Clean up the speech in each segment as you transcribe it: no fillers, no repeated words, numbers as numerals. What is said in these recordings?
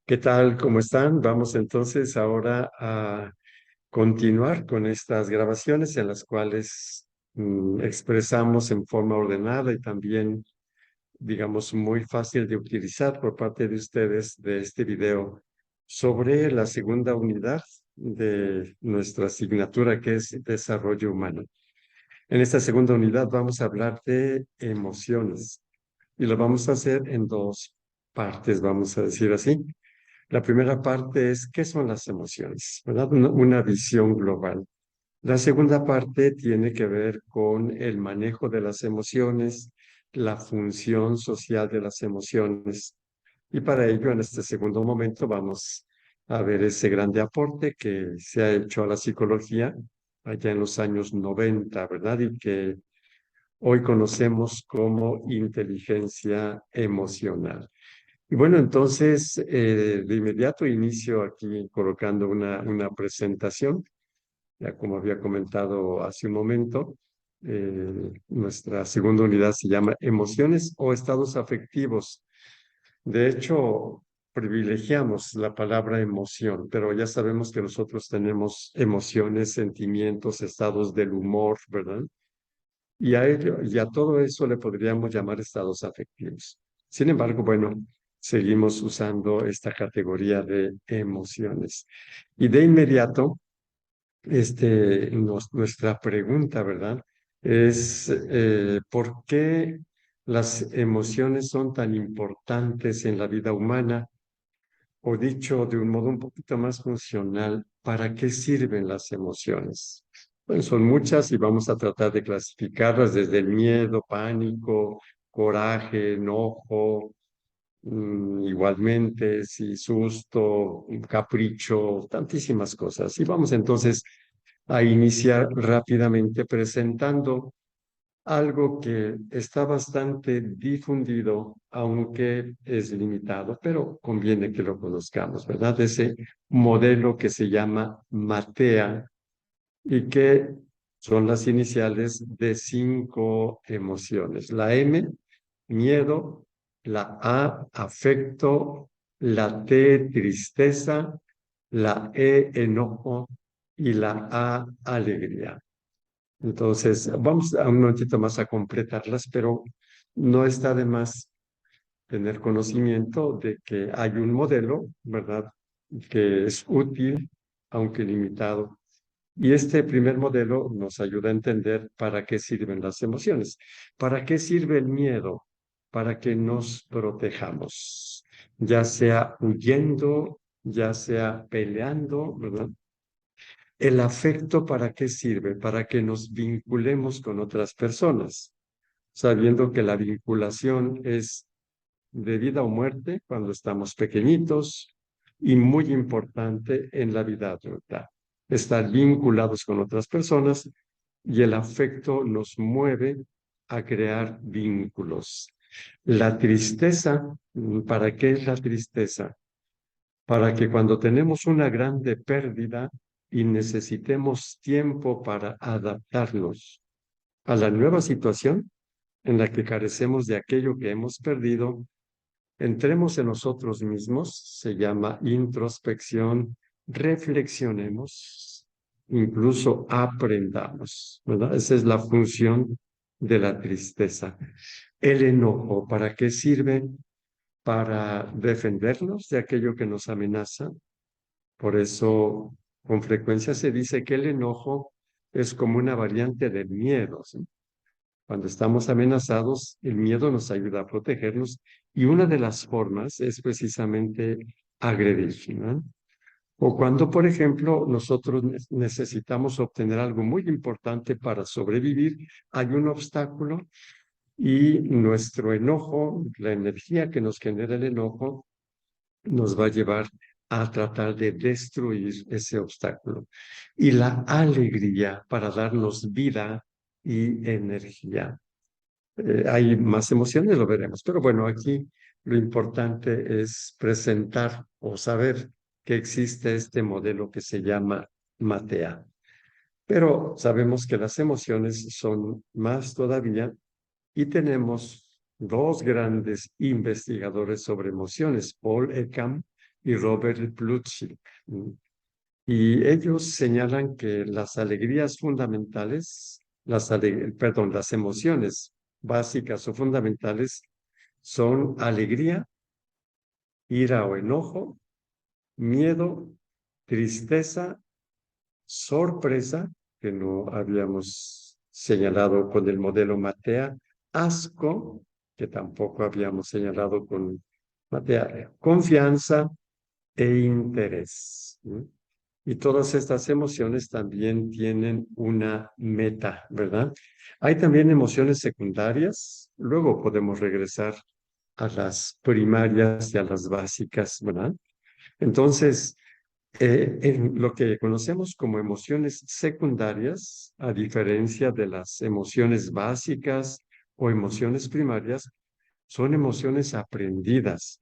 ¿Qué tal? ¿Cómo están? Vamos entonces ahora a continuar con estas grabaciones en las cuales expresamos en forma ordenada y también, digamos, muy fácil de utilizar por parte de ustedes de este video sobre la segunda unidad de nuestra asignatura que es Desarrollo Humano. En esta segunda unidad vamos a hablar de emociones y lo vamos a hacer en dos partes, vamos a decir así. La primera parte es qué son las emociones, ¿verdad? Una visión global. La segunda parte tiene que ver con el manejo de las emociones, la función social de las emociones. Y para ello, en este segundo momento, vamos a ver ese grande aporte que se ha hecho a la psicología allá en los años 90, ¿verdad? Y que hoy conocemos como inteligencia emocional. Y bueno, entonces de inmediato inicio aquí colocando una presentación, ya como había comentado hace un momento, nuestra segunda unidad se llama emociones o estados afectivos. De hecho, privilegiamos la palabra emoción, pero ya sabemos que nosotros tenemos emociones, sentimientos, estados del humor, ¿verdad? Y a ello, y a todo eso le podríamos llamar estados afectivos. Sin embargo, bueno, seguimos usando esta categoría de emociones. Y de inmediato, nuestra pregunta, ¿verdad? Es, ¿por qué las emociones son tan importantes en la vida humana? O dicho de un modo un poquito más funcional, ¿para qué sirven las emociones? Bueno, son muchas y vamos a tratar de clasificarlas desde el miedo, pánico, coraje, enojo, igualmente, sí, susto, capricho, tantísimas cosas. Y vamos entonces a iniciar rápidamente presentando algo que está bastante difundido, aunque es limitado, pero conviene que lo conozcamos, ¿verdad? Ese modelo que se llama MATEA y que son las iniciales de 5 emociones. La M, miedo; la A, afecto; la T, tristeza; la E, enojo; y la A, alegría. Entonces, vamos a un momentito más a completarlas, pero no está de más tener conocimiento de que hay un modelo, ¿verdad? Que es útil, aunque limitado. Y este primer modelo nos ayuda a entender para qué sirven las emociones. ¿Para qué sirve el miedo? Para que nos protejamos, ya sea huyendo, ya sea peleando, ¿verdad? ¿El afecto para qué sirve? Para que nos vinculemos con otras personas, sabiendo que la vinculación es de vida o muerte cuando estamos pequeñitos y muy importante en la vida adulta. Estar vinculados con otras personas y el afecto nos mueve a crear vínculos. La tristeza, ¿para qué es la tristeza? Para que cuando tenemos una grande pérdida y necesitemos tiempo para adaptarnos a la nueva situación en la que carecemos de aquello que hemos perdido, entremos en nosotros mismos, se llama introspección, reflexionemos, incluso aprendamos, ¿verdad? Esa es la función de la tristeza. El enojo, ¿para qué sirve? Para defendernos de aquello que nos amenaza. Por eso, con frecuencia se dice que el enojo es como una variante del miedo, ¿sí? Cuando estamos amenazados, el miedo nos ayuda a protegernos y una de las formas es precisamente agredir, ¿no? O cuando, por ejemplo, nosotros necesitamos obtener algo muy importante para sobrevivir, hay un obstáculo y nuestro enojo, la energía que nos genera el enojo, nos va a llevar a tratar de destruir ese obstáculo. Y la alegría para darnos vida y energía. Hay más emociones, lo veremos, pero bueno, aquí lo importante es presentar o saber que existe este modelo que se llama MATEA. Pero sabemos que las emociones son más todavía y tenemos dos grandes investigadores sobre emociones, Paul Ekman y Robert Plutchik. Y ellos señalan que las alegrías fundamentales, las emociones básicas o fundamentales son alegría, ira o enojo, miedo, tristeza, sorpresa, que no habíamos señalado con el modelo Matea, asco, que tampoco habíamos señalado con Matea, confianza e interés. Y todas estas emociones también tienen una meta, ¿verdad? Hay también emociones secundarias, luego podemos regresar a las primarias y a las básicas, ¿verdad? Entonces, en lo que conocemos como emociones secundarias, a diferencia de las emociones básicas o emociones primarias, son emociones aprendidas.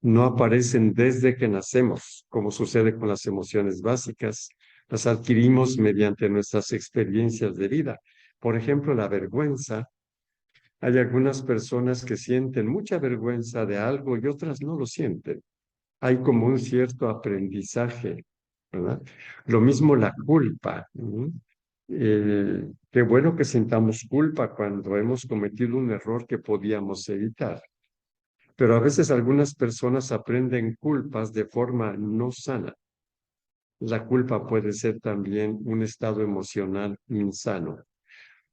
No aparecen desde que nacemos, como sucede con las emociones básicas. Las adquirimos mediante nuestras experiencias de vida. Por ejemplo, la vergüenza. Hay algunas personas que sienten mucha vergüenza de algo y otras no lo sienten. Hay como un cierto aprendizaje, ¿verdad? Lo mismo la culpa. Qué bueno que sintamos culpa cuando hemos cometido un error que podíamos evitar. Pero a veces algunas personas aprenden culpas de forma no sana. La culpa puede ser también un estado emocional insano.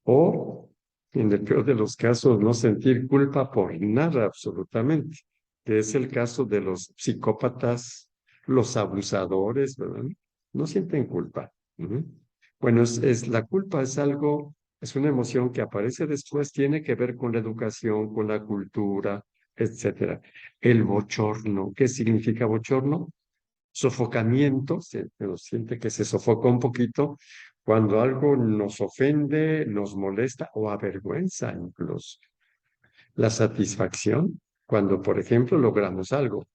O, en el peor de los casos, no sentir culpa por nada absolutamente, que es el caso de los psicópatas, los abusadores, ¿verdad? No sienten culpa. Bueno, la culpa es algo, es una emoción que aparece después, tiene que ver con la educación, con la cultura, etcétera. El bochorno, ¿qué significa bochorno? Sofocamiento, se siente que se sofoca un poquito cuando algo nos ofende, nos molesta o avergüenza incluso. La satisfacción, cuando por ejemplo logramos algo.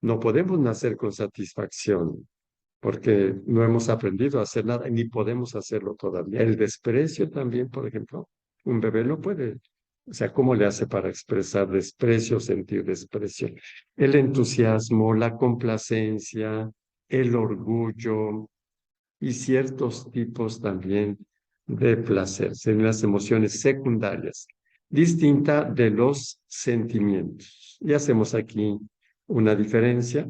No podemos nacer con satisfacción porque no hemos aprendido a hacer nada ni podemos hacerlo todavía. El desprecio también, por ejemplo, un bebé no puede. O sea, ¿cómo le hace para expresar desprecio, sentir desprecio? El entusiasmo, la complacencia, el orgullo y ciertos tipos también de placer, son las emociones secundarias, distinta de los sentimientos. Y hacemos aquí una diferencia.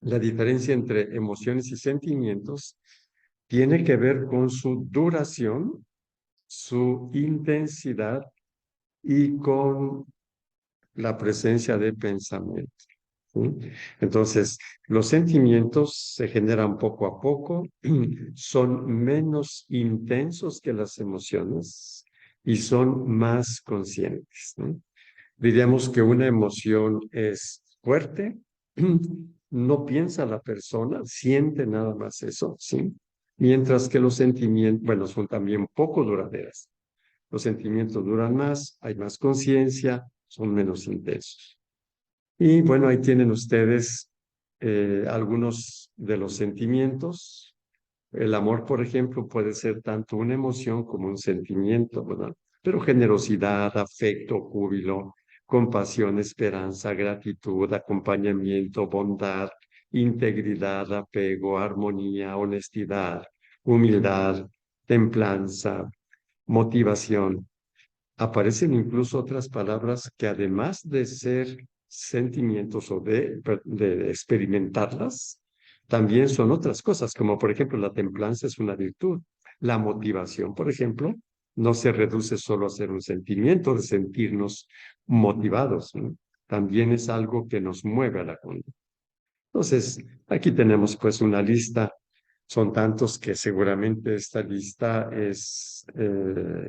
La diferencia entre emociones y sentimientos tiene que ver con su duración, su intensidad y con la presencia de pensamiento. ¿Sí? Entonces, los sentimientos se generan poco a poco, son menos intensos que las emociones y son más conscientes. ¿No? Diríamos que una emoción es fuerte, no piensa la persona, siente nada más eso, ¿sí? Mientras que los sentimientos, bueno, son también poco duraderas. Los sentimientos duran más, hay más conciencia, son menos intensos. Y bueno, ahí tienen ustedes algunos de los sentimientos. El amor, por ejemplo, puede ser tanto una emoción como un sentimiento, ¿verdad? Pero generosidad, afecto, júbilo, compasión, esperanza, gratitud, acompañamiento, bondad, integridad, apego, armonía, honestidad, humildad, templanza, motivación. Aparecen incluso otras palabras que además de ser sentimientos o de experimentarlas, también son otras cosas, como por ejemplo la templanza es una virtud. La motivación, por ejemplo, no se reduce solo a ser un sentimiento de sentirnos motivados, ¿no? También es algo que nos mueve a la conducta. Entonces, aquí tenemos pues una lista. Son tantos que seguramente esta lista es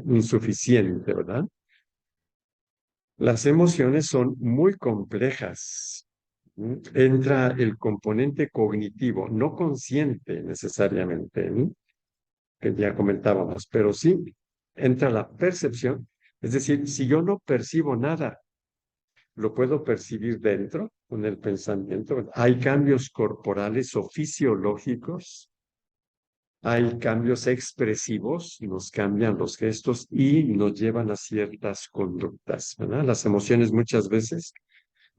insuficiente, ¿verdad? Las emociones son muy complejas. Entra el componente cognitivo, no consciente necesariamente, ¿no? Que ya comentábamos, pero sí entra la percepción. Es decir, si yo no percibo nada, lo puedo percibir dentro, con el pensamiento. Hay cambios corporales o fisiológicos, hay cambios expresivos, nos cambian los gestos y nos llevan a ciertas conductas, ¿verdad? Las emociones muchas veces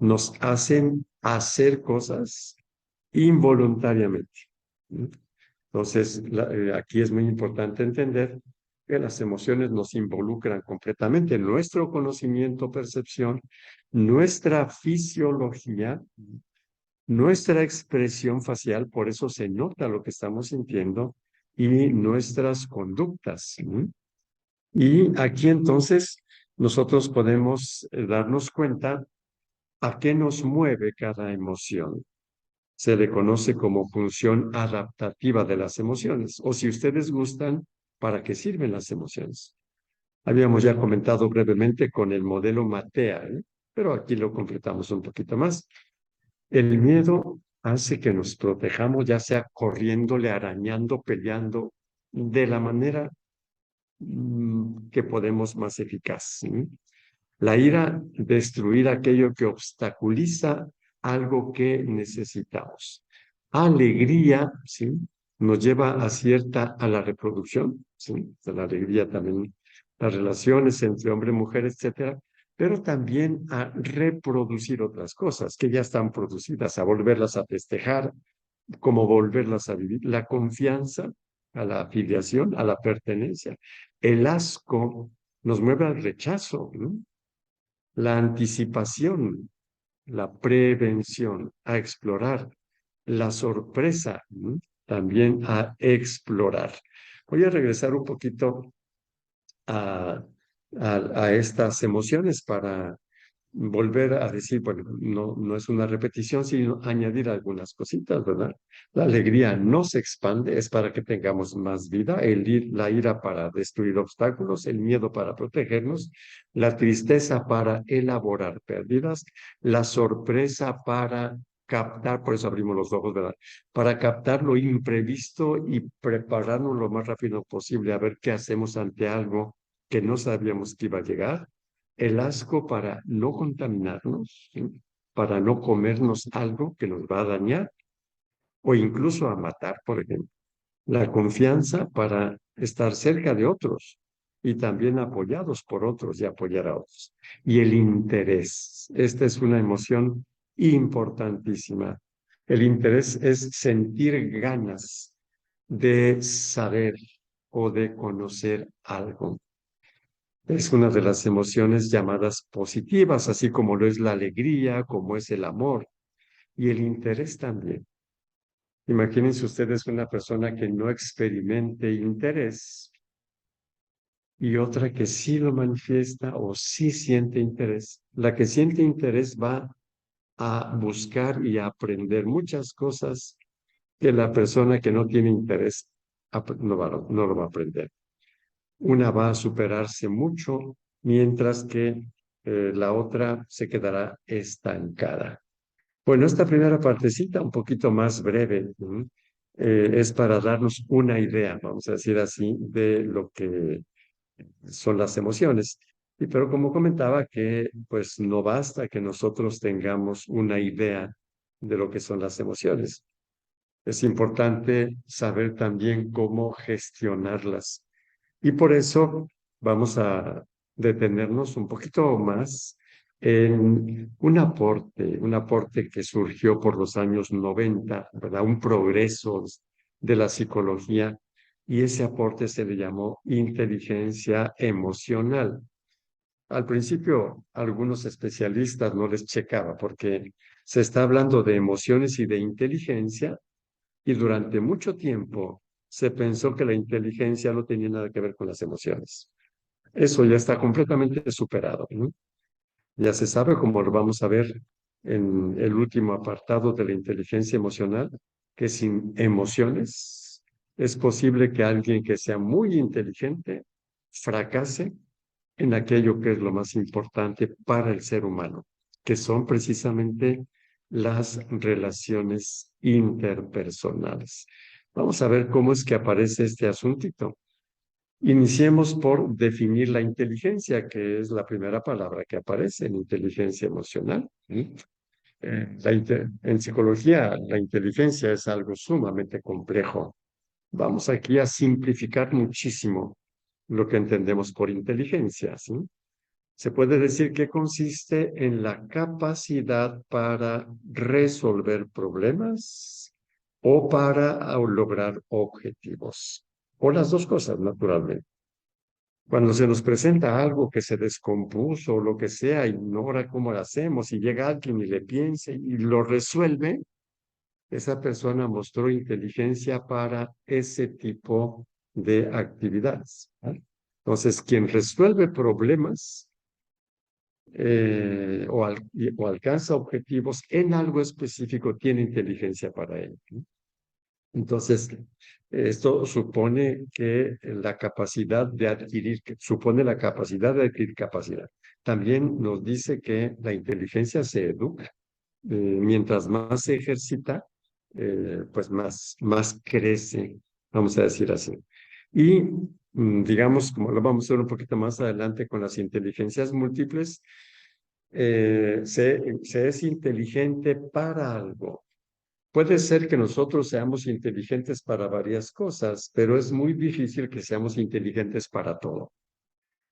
nos hacen hacer cosas involuntariamente. ¿Mm? Entonces, aquí es muy importante entender que las emociones nos involucran completamente en nuestro conocimiento, percepción, nuestra fisiología, nuestra expresión facial, por eso se nota lo que estamos sintiendo, y nuestras conductas. Y aquí entonces nosotros podemos darnos cuenta a qué nos mueve cada emoción. Se le conoce como función adaptativa de las emociones, o si ustedes gustan, ¿para qué sirven las emociones? Habíamos ya comentado brevemente con el modelo Matea, ¿eh? Pero aquí lo completamos un poquito más. El miedo hace que nos protejamos, ya sea corriéndole, arañando, peleando, de la manera que podemos más eficaz. ¿Sí? La ira, destruir aquello que obstaculiza algo que necesitamos. Alegría, ¿sí? Nos lleva a la reproducción, ¿sí? La alegría también, las relaciones entre hombre y mujer, etcétera, pero también a reproducir otras cosas que ya están producidas, a volverlas a festejar, como volverlas a vivir. La confianza a la afiliación, a la pertenencia. El asco nos mueve al rechazo, ¿no? La anticipación, la prevención, a explorar, la sorpresa, ¿no? También a explorar. Voy a regresar un poquito a, a estas emociones para volver a decir, bueno, no es una repetición, sino añadir algunas cositas, ¿verdad? La alegría no se expande, es para que tengamos más vida, la ira para destruir obstáculos, el miedo para protegernos, la tristeza para elaborar pérdidas, la sorpresa para captar, por eso abrimos los ojos, ¿verdad? Para captar lo imprevisto y prepararnos lo más rápido posible a ver qué hacemos ante algo que no sabíamos que iba a llegar, el asco para no contaminarnos, ¿sí? Para no comernos algo que nos va a dañar o incluso a matar, por ejemplo. La confianza para estar cerca de otros y también apoyados por otros y apoyar a otros. Y el interés. Esta es una emoción importantísima. El interés es sentir ganas de saber o de conocer algo. Es una de las emociones llamadas positivas, así como lo es la alegría, como es el amor y el interés también. Imagínense ustedes una persona que no experimente interés y otra que sí lo manifiesta o sí siente interés. La que siente interés va a buscar y a aprender muchas cosas que la persona que no tiene interés no lo va a aprender. Una va a superarse mucho, mientras que la otra se quedará estancada. Bueno, esta primera partecita, un poquito más breve, ¿no? Es para darnos una idea, vamos a decir así, de lo que son las emociones. Y pero como comentaba que pues no basta que nosotros tengamos una idea de lo que son las emociones. Es importante saber también cómo gestionarlas. Y por eso vamos a detenernos un poquito más en un aporte que surgió por los años 90, ¿verdad? Un progreso de la psicología, y ese aporte se le llamó inteligencia emocional. Al principio, algunos especialistas no les checaba porque se está hablando de emociones y de inteligencia, y durante mucho tiempo se pensó que la inteligencia no tenía nada que ver con las emociones. Eso ya está completamente superado, ¿no? Ya se sabe, como lo vamos a ver en el último apartado de la inteligencia emocional, que sin emociones es posible que alguien que sea muy inteligente fracase en aquello que es lo más importante para el ser humano, que son precisamente las relaciones interpersonales. Vamos a ver cómo es que aparece este asuntito. Iniciemos por definir la inteligencia, que es la primera palabra que aparece en inteligencia emocional. ¿Sí? En psicología, la inteligencia es algo sumamente complejo. Vamos aquí a simplificar muchísimo lo que entendemos por inteligencia, ¿sí? Se puede decir que consiste en la capacidad para resolver problemas o para lograr objetivos, o las dos cosas, naturalmente. Cuando se nos presenta algo que se descompuso o lo que sea, ignora cómo lo hacemos y llega alguien y le piensa y lo resuelve, esa persona mostró inteligencia para ese tipo de actividades, ¿vale? Entonces, quien resuelve problemas o alcanza objetivos en algo específico tiene inteligencia para ello, ¿no? Entonces, esto supone que la capacidad de adquirir, que supone la capacidad de adquirir capacidad. También nos dice que la inteligencia se educa. Mientras más se ejercita, pues más crece, vamos a decir así. Y digamos, como lo vamos a ver un poquito más adelante con las inteligencias múltiples, se es inteligente para algo. Puede ser que nosotros seamos inteligentes para varias cosas, pero es muy difícil que seamos inteligentes para todo.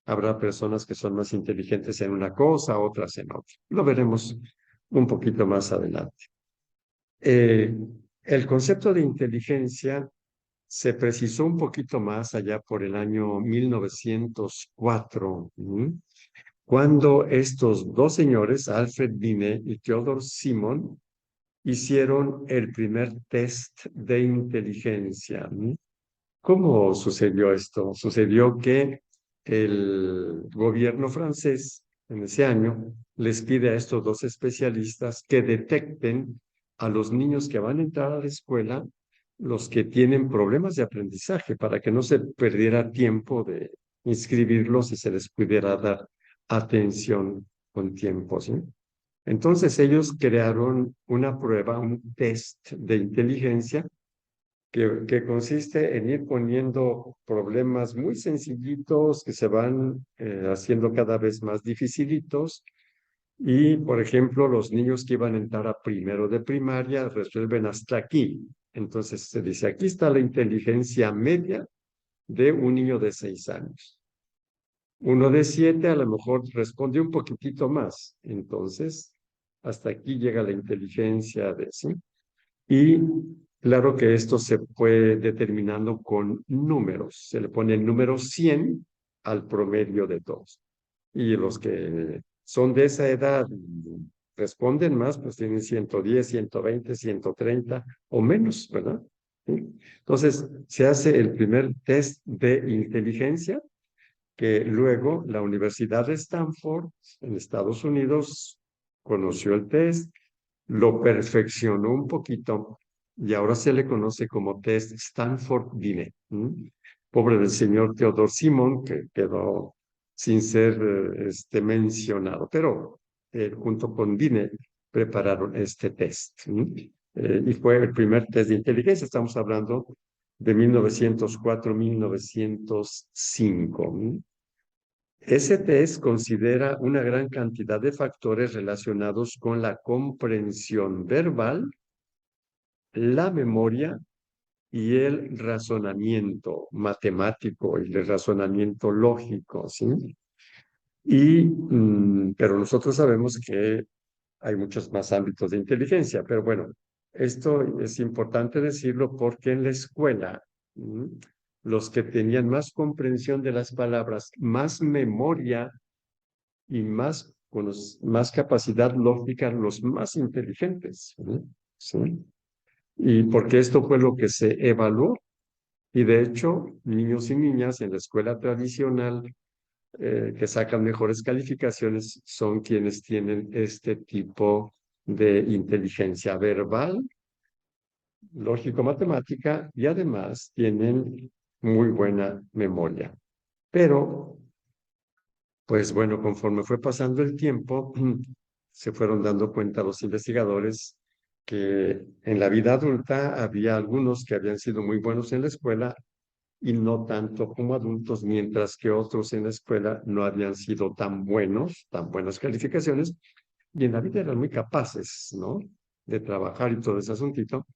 Habrá personas que son más inteligentes en una cosa, otras en otra. Lo veremos un poquito más adelante. Eh, el concepto de inteligencia se precisó un poquito más allá por el año 1904, cuando estos dos señores, Alfred Binet y Theodor Simon, hicieron el primer test de inteligencia. ¿Cómo sucedió esto? Sucedió que el gobierno francés en ese año les pide a estos dos especialistas que detecten a los niños que van a entrar a la escuela, los que tienen problemas de aprendizaje, para que no se perdiera tiempo de inscribirlos y se les pudiera dar atención con tiempo, ¿sí? Entonces ellos crearon una prueba, un test de inteligencia que consiste en ir poniendo problemas muy sencillitos que se van haciendo cada vez más dificilitos. Y, por ejemplo, los niños que iban a entrar a primero de primaria resuelven hasta aquí. Entonces se dice, aquí está la inteligencia media de un niño de 6 años. Uno de 7 a lo mejor responde un poquitito más. Entonces, hasta aquí llega la inteligencia de sí. Y claro que esto se fue determinando con números. Se le pone el número 100 al promedio de todos. Y los que son de esa edad y responden más, pues tienen 110, 120, 130 o menos, ¿verdad? ¿Sí? Entonces, se hace el primer test de inteligencia que luego la Universidad de Stanford en Estados Unidos conoció el test, lo perfeccionó un poquito y ahora se le conoce como test Stanford-Binet. Pobre del señor Theodore Simon, que quedó sin ser mencionado, pero junto con Binet prepararon este test. Y fue el primer test de inteligencia, estamos hablando de 1904-1905. Ese test considera una gran cantidad de factores relacionados con la comprensión verbal, la memoria y el razonamiento matemático y el razonamiento lógico, ¿sí? Pero nosotros sabemos que hay muchos más ámbitos de inteligencia, pero bueno, esto es importante decirlo porque en la escuela, ¿m? Los que tenían más comprensión de las palabras, más memoria y más capacidad lógica, los más inteligentes, ¿sí? ¿Sí? Y porque esto fue lo que se evaluó. Y de hecho, niños y niñas en la escuela tradicional que sacan mejores calificaciones son quienes tienen este tipo de inteligencia verbal, lógico-matemática y además tienen muy buena memoria. Pero pues bueno, conforme fue pasando el tiempo, se fueron dando cuenta los investigadores que en la vida adulta había algunos que habían sido muy buenos en la escuela y no tanto como adultos, mientras que otros en la escuela no habían sido tan buenos, tan buenas calificaciones, y en la vida eran muy capaces, ¿no? De trabajar y todo ese asuntito.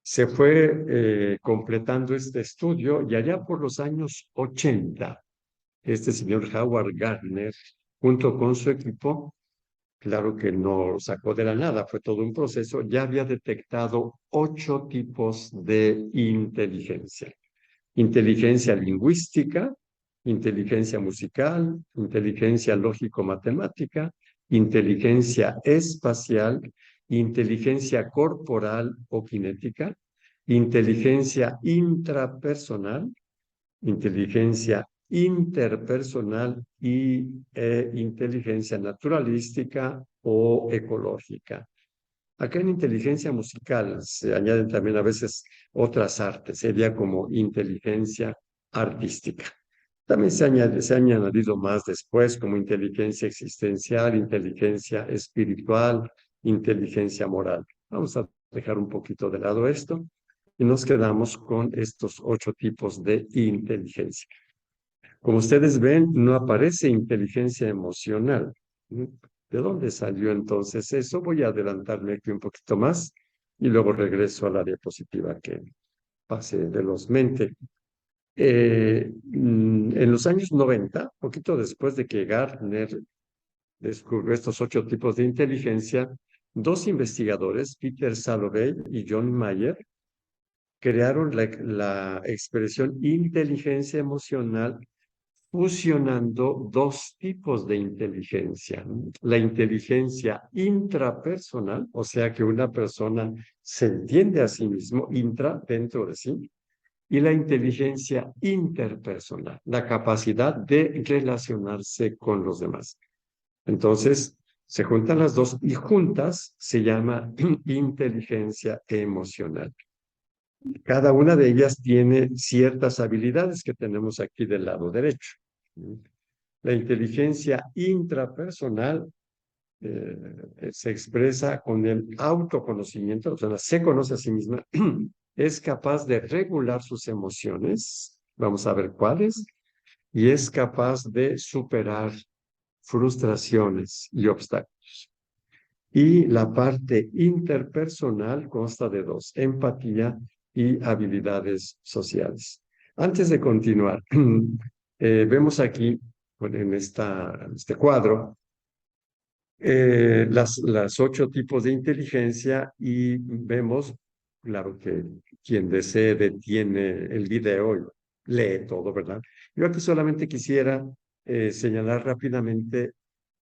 Se fue completando este estudio y allá por los años 80 este señor Howard Gardner junto con su equipo, claro que no lo sacó de la nada, fue todo un proceso, ya había detectado 8 tipos de inteligencia. Inteligencia lingüística, inteligencia musical, inteligencia lógico-matemática, inteligencia espacial, inteligencia corporal o cinética, inteligencia intrapersonal, inteligencia interpersonal y inteligencia naturalística o ecológica. Acá en inteligencia musical se añaden también a veces otras artes, sería como inteligencia artística. También se han añadido más después como inteligencia existencial, inteligencia espiritual, inteligencia moral. Vamos a dejar un poquito de lado esto y nos quedamos con estos 8 tipos de inteligencia. Como ustedes ven, no aparece inteligencia emocional. ¿De dónde salió entonces eso? Voy a adelantarme aquí un poquito más y luego regreso a la diapositiva que pase velozmente. En los años 90, poquito después de que Gartner descubrió estos 8 tipos de inteligencia, 2 investigadores, Peter Salovey y John Mayer, crearon la expresión inteligencia emocional fusionando 2 tipos de inteligencia. La inteligencia intrapersonal, o sea que una persona se entiende a sí mismo, intra, dentro de sí, y la inteligencia interpersonal, la capacidad de relacionarse con los demás. Entonces, se juntan las dos y juntas se llama inteligencia emocional. Cada una de ellas tiene ciertas habilidades que tenemos aquí del lado derecho. La inteligencia intrapersonal se expresa con el autoconocimiento, o sea, se conoce a sí misma, es capaz de regular sus emociones, vamos a ver cuáles, y es capaz de superar frustraciones y obstáculos. Y la parte interpersonal consta de 2, empatía y habilidades sociales. Antes de continuar, vemos aquí en este cuadro las 8 tipos de inteligencia y vemos, claro que quien desee detiene el video y lee todo, ¿verdad? Yo aquí solamente quisiera señalar rápidamente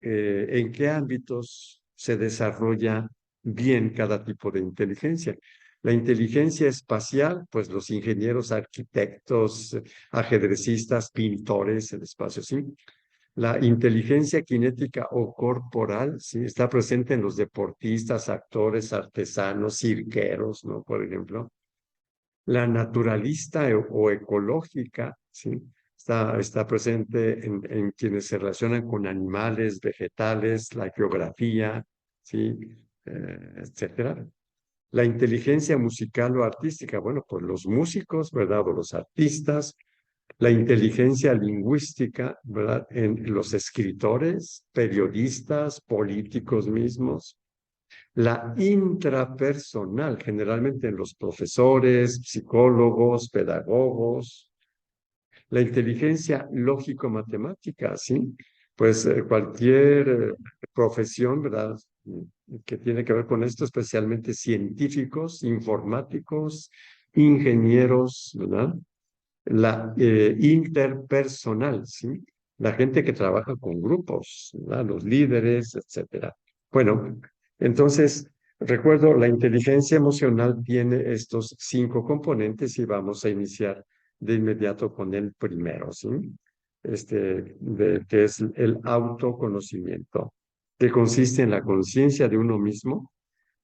en qué ámbitos se desarrolla bien cada tipo de inteligencia. La inteligencia espacial, pues los ingenieros, arquitectos, ajedrecistas, pintores, el espacio, ¿sí? La inteligencia cinética o corporal, ¿sí? Está presente en los deportistas, actores, artesanos, cirqueros, ¿no? Por ejemplo. La naturalista o ecológica, ¿sí? Está presente en quienes se relacionan con animales, vegetales, la geografía, ¿sí? Etcétera. La inteligencia musical o artística, bueno, pues los músicos, ¿verdad? O los artistas, la inteligencia lingüística, ¿verdad? En los escritores, periodistas, políticos mismos. La intrapersonal, generalmente en los profesores, psicólogos, pedagogos. La inteligencia lógico-matemática, ¿sí? Pues cualquier profesión, ¿verdad? Que tiene que ver con esto, especialmente científicos, informáticos, ingenieros, ¿verdad? La interpersonal, ¿sí? La gente que trabaja con grupos, ¿verdad? Los líderes, etcétera. Bueno, entonces, recuerdo, la inteligencia emocional tiene estos 5 componentes y vamos a iniciar de inmediato con el primero, ¿sí? Que es el autoconocimiento, que consiste en la conciencia de uno mismo,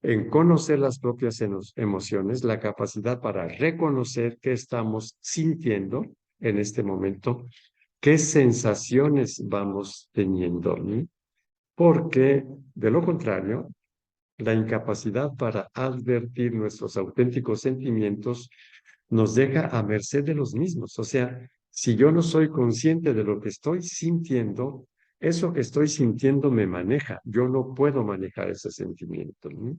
en conocer las propias emociones, la capacidad para reconocer qué estamos sintiendo en este momento, qué sensaciones vamos teniendo, ¿no? Porque de lo contrario, la incapacidad para advertir nuestros auténticos sentimientos nos deja a merced de los mismos. O sea, si yo no soy consciente de lo que estoy sintiendo, eso que estoy sintiendo me maneja. Yo no puedo manejar ese sentimiento, ¿no?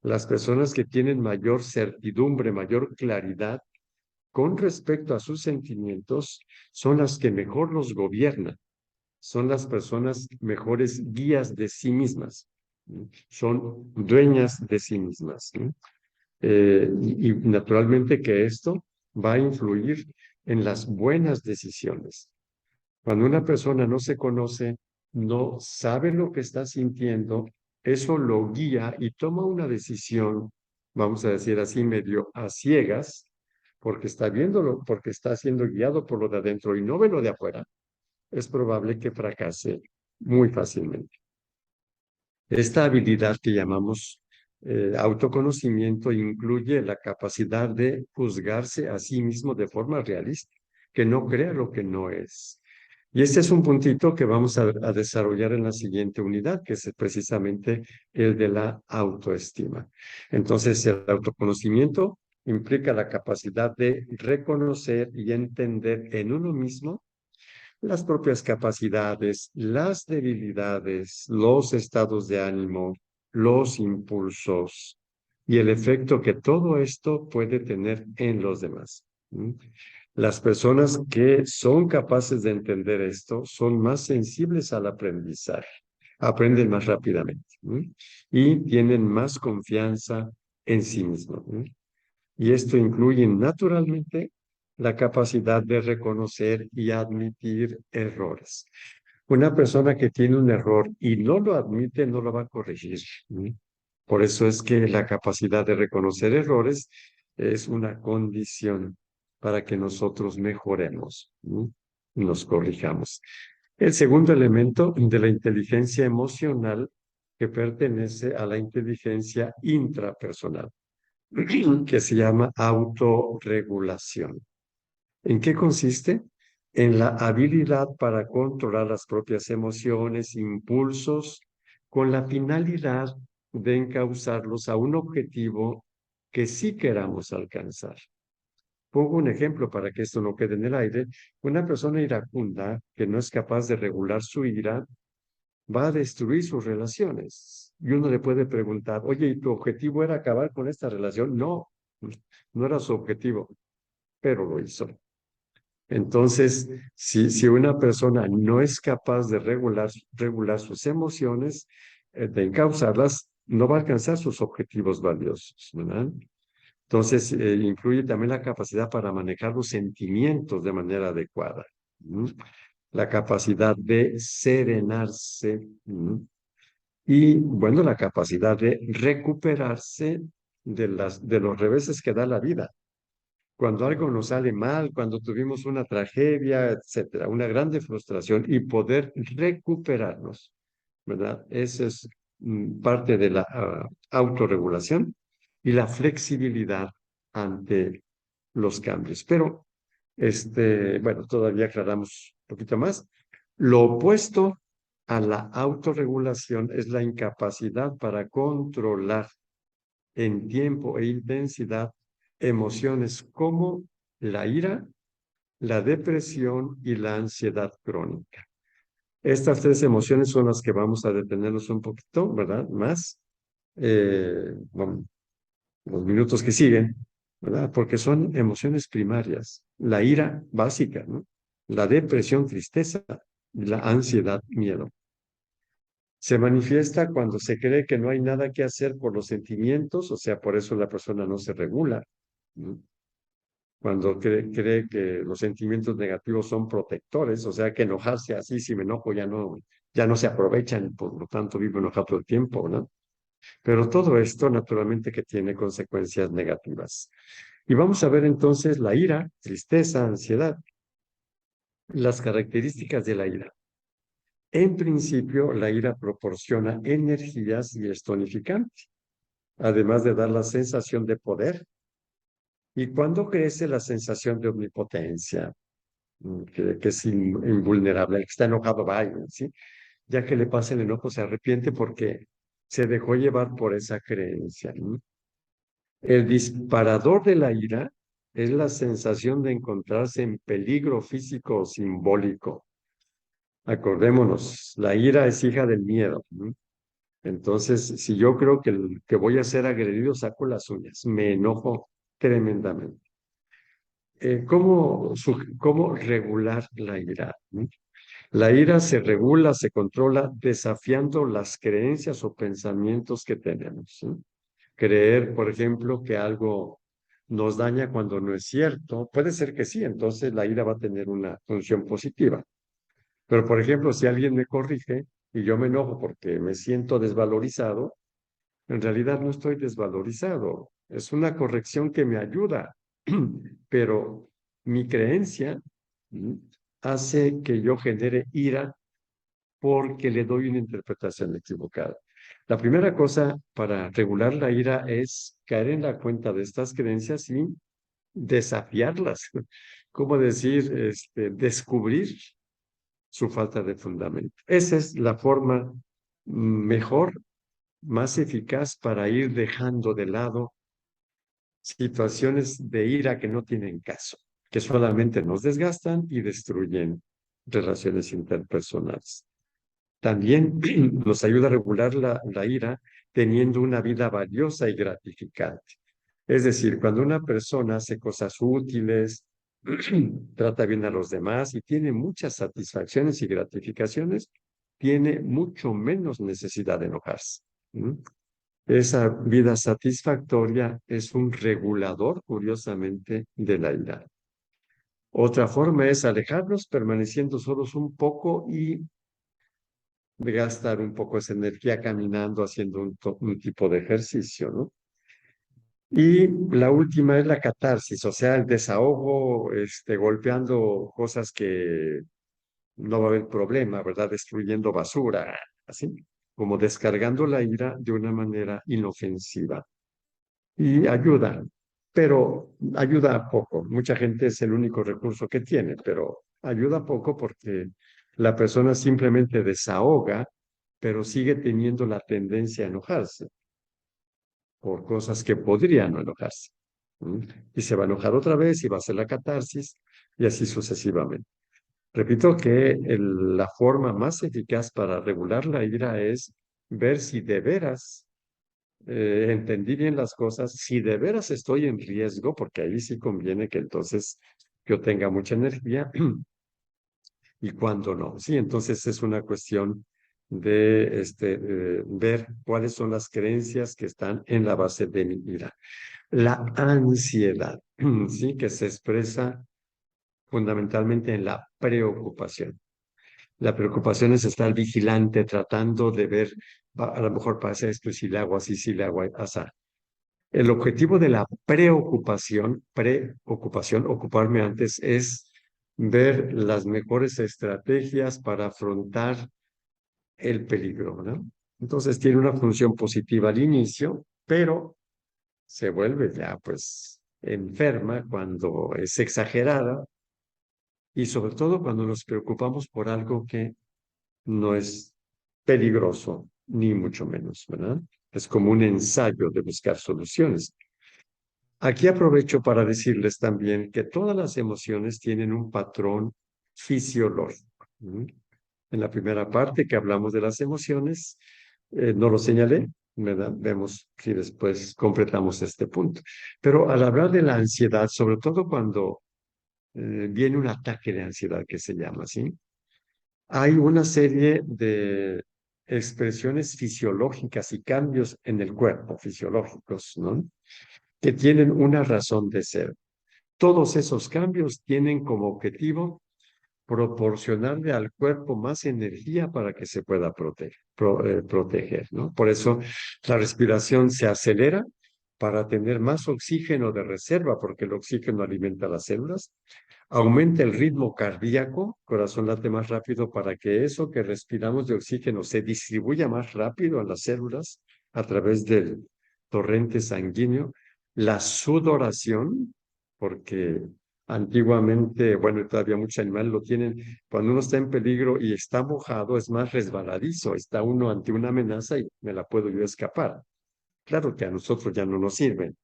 Las personas que tienen mayor certidumbre, mayor claridad con respecto a sus sentimientos son las que mejor los gobiernan. son las personas mejores guías de sí mismas, son dueñas de sí mismas. Y naturalmente que esto va a influir en las buenas decisiones. Cuando una persona no se conoce, no sabe lo que está sintiendo, eso lo guía y toma una decisión, vamos a decir así, medio a ciegas, porque está viéndolo, porque está siendo guiado por lo de adentro y no ve lo de afuera, es probable que fracase muy fácilmente. Esta habilidad que llamamos autoconocimiento incluye la capacidad de juzgarse a sí mismo de forma realista, que no crea lo que no es. Y este es un puntito que vamos a desarrollar en la siguiente unidad, que es precisamente el de la autoestima. Entonces, el autoconocimiento implica la capacidad de reconocer y entender en uno mismo las propias capacidades, las debilidades, los estados de ánimo, los impulsos y el efecto que todo esto puede tener en los demás. Las personas que son capaces de entender esto son más sensibles al aprendizaje, aprenden más rápidamente y tienen más confianza en sí mismos. Y esto incluye naturalmente la capacidad de reconocer y admitir errores. Una persona que tiene un error y no lo admite, no lo va a corregir. Por eso es que la capacidad de reconocer errores es una condición para que nosotros mejoremos, y nos corrijamos. El segundo elemento de la inteligencia emocional que pertenece a la inteligencia intrapersonal que se llama autorregulación. ¿En qué consiste? En la habilidad para controlar las propias emociones, impulsos, con la finalidad de encauzarlos a un objetivo que sí queramos alcanzar. Pongo un ejemplo para que esto no quede en el aire. Una persona iracunda que no es capaz de regular su ira va a destruir sus relaciones. Y uno le puede preguntar, oye, ¿y tu objetivo era acabar con esta relación? No, no era su objetivo, pero lo hizo. Entonces, si una persona no es capaz de regular sus emociones, de encauzarlas, no va a alcanzar sus objetivos valiosos, ¿verdad? Entonces, incluye también la capacidad para manejar los sentimientos de manera adecuada. La capacidad de serenarse, y bueno, la capacidad de recuperarse de los reveses que da la vida. Cuando algo nos sale mal, cuando tuvimos una tragedia, etcétera, una grande frustración y poder recuperarnos, ¿verdad? Eso es parte de la autorregulación y la flexibilidad ante los cambios. Pero, bueno, todavía aclaramos un poquito más. Lo opuesto a la autorregulación es la incapacidad para controlar en tiempo e intensidad emociones como la ira, la depresión y la ansiedad crónica. Estas tres emociones son las que vamos a detenernos un poquito, ¿verdad? Más bueno, los minutos que siguen, ¿verdad? Porque son emociones primarias. La ira básica, ¿no? La depresión, tristeza, y la ansiedad, miedo. Se manifiesta cuando se cree que no hay nada que hacer por los sentimientos, o sea, por eso la persona no se regula. ¿No? Cuando cree que los sentimientos negativos son protectores, o sea, que enojarse así, si me enojo ya no se aprovechan, por lo tanto vivo enojado todo el tiempo, ¿no? Pero todo esto, naturalmente, que tiene consecuencias negativas. Y vamos a ver entonces la ira, tristeza, ansiedad, las características de la ira. En principio, la ira proporciona energías y es tonificante, además de dar la sensación de poder. Y cuando crece la sensación de omnipotencia, que es invulnerable, el que está enojado va, ¿sí? Ya que le pasa el enojo, se arrepiente porque se dejó llevar por esa creencia. El disparador de la ira es la sensación de encontrarse en peligro físico o simbólico. Acordémonos, la ira es hija del miedo. Entonces, si yo creo que voy a ser agredido, saco las uñas, me enojo tremendamente. ¿Cómo regular la ira? La ira se regula, se controla desafiando las creencias o pensamientos que tenemos, ¿sí? Creer, por ejemplo, que algo nos daña cuando no es cierto. Puede ser que sí, entonces la ira va a tener una función positiva. Pero, por ejemplo, si alguien me corrige y yo me enojo porque me siento desvalorizado, en realidad no estoy desvalorizado. Es una corrección que me ayuda, pero mi creencia ¿m? Hace que yo genere ira porque le doy una interpretación equivocada. La primera cosa para regular la ira es caer en la cuenta de estas creencias y desafiarlas. ¿Cómo decir? Descubrir su falta de fundamento. Esa es la forma mejor, más eficaz para ir dejando de lado situaciones de ira que no tienen caso, que solamente nos desgastan y destruyen relaciones interpersonales. También nos ayuda a regular la ira teniendo una vida valiosa y gratificante. Es decir, cuando una persona hace cosas útiles, trata bien a los demás y tiene muchas satisfacciones y gratificaciones, tiene mucho menos necesidad de enojarse. ¿Mm? Esa vida satisfactoria es un regulador, curiosamente, de la ira. Otra forma es alejarnos permaneciendo solos un poco y gastar un poco esa energía caminando, haciendo un tipo de ejercicio, ¿no? Y la última es la catarsis, o sea, el desahogo, golpeando cosas que no va a haber problema, ¿verdad? Destruyendo basura, así, como descargando la ira de una manera inofensiva. Y ayuda, pero ayuda poco. Mucha gente es el único recurso que tiene, pero ayuda poco porque la persona simplemente desahoga, pero sigue teniendo la tendencia a enojarse por cosas que podría no enojarse. ¿Mm? Y se va a enojar otra vez y va a hacer la catarsis y así sucesivamente. Repito que la forma más eficaz para regular la ira es ver si de veras entendí bien las cosas, si de veras estoy en riesgo, porque ahí sí conviene que entonces yo tenga mucha energía y cuando no. Sí, entonces es una cuestión de ver cuáles son las creencias que están en la base de mi ira. La ansiedad, sí, que se expresa fundamentalmente en la preocupación. La preocupación es estar vigilante, tratando de ver, a lo mejor pasa esto, y si le hago así, si le hago así. El objetivo de la preocupación, ocuparme antes, es ver las mejores estrategias para afrontar el peligro, ¿no? Entonces tiene una función positiva al inicio, pero se vuelve ya pues enferma cuando es exagerada y sobre todo cuando nos preocupamos por algo que no es peligroso, ni mucho menos, ¿verdad? Es como un ensayo de buscar soluciones. Aquí aprovecho para decirles también que todas las emociones tienen un patrón fisiológico. ¿Mm? En la primera parte que hablamos de las emociones, no lo señalé, ¿verdad? Vemos si después completamos este punto. Pero al hablar de la ansiedad, sobre todo cuando viene un ataque de ansiedad que se llama así, hay una serie de expresiones fisiológicas y cambios en el cuerpo fisiológicos, ¿no? Que tienen una razón de ser. Todos esos cambios tienen como objetivo proporcionarle al cuerpo más energía para que se pueda proteger, ¿no? Por eso la respiración se acelera para tener más oxígeno de reserva, porque el oxígeno alimenta las células. Aumenta el ritmo cardíaco, corazón late más rápido para que eso que respiramos de oxígeno se distribuya más rápido a las células a través del torrente sanguíneo. La sudoración, porque antiguamente, bueno, y todavía muchos animales lo tienen, cuando uno está en peligro y está mojado, es más resbaladizo, está uno ante una amenaza y me la puedo yo escapar. Claro que a nosotros ya no nos sirven,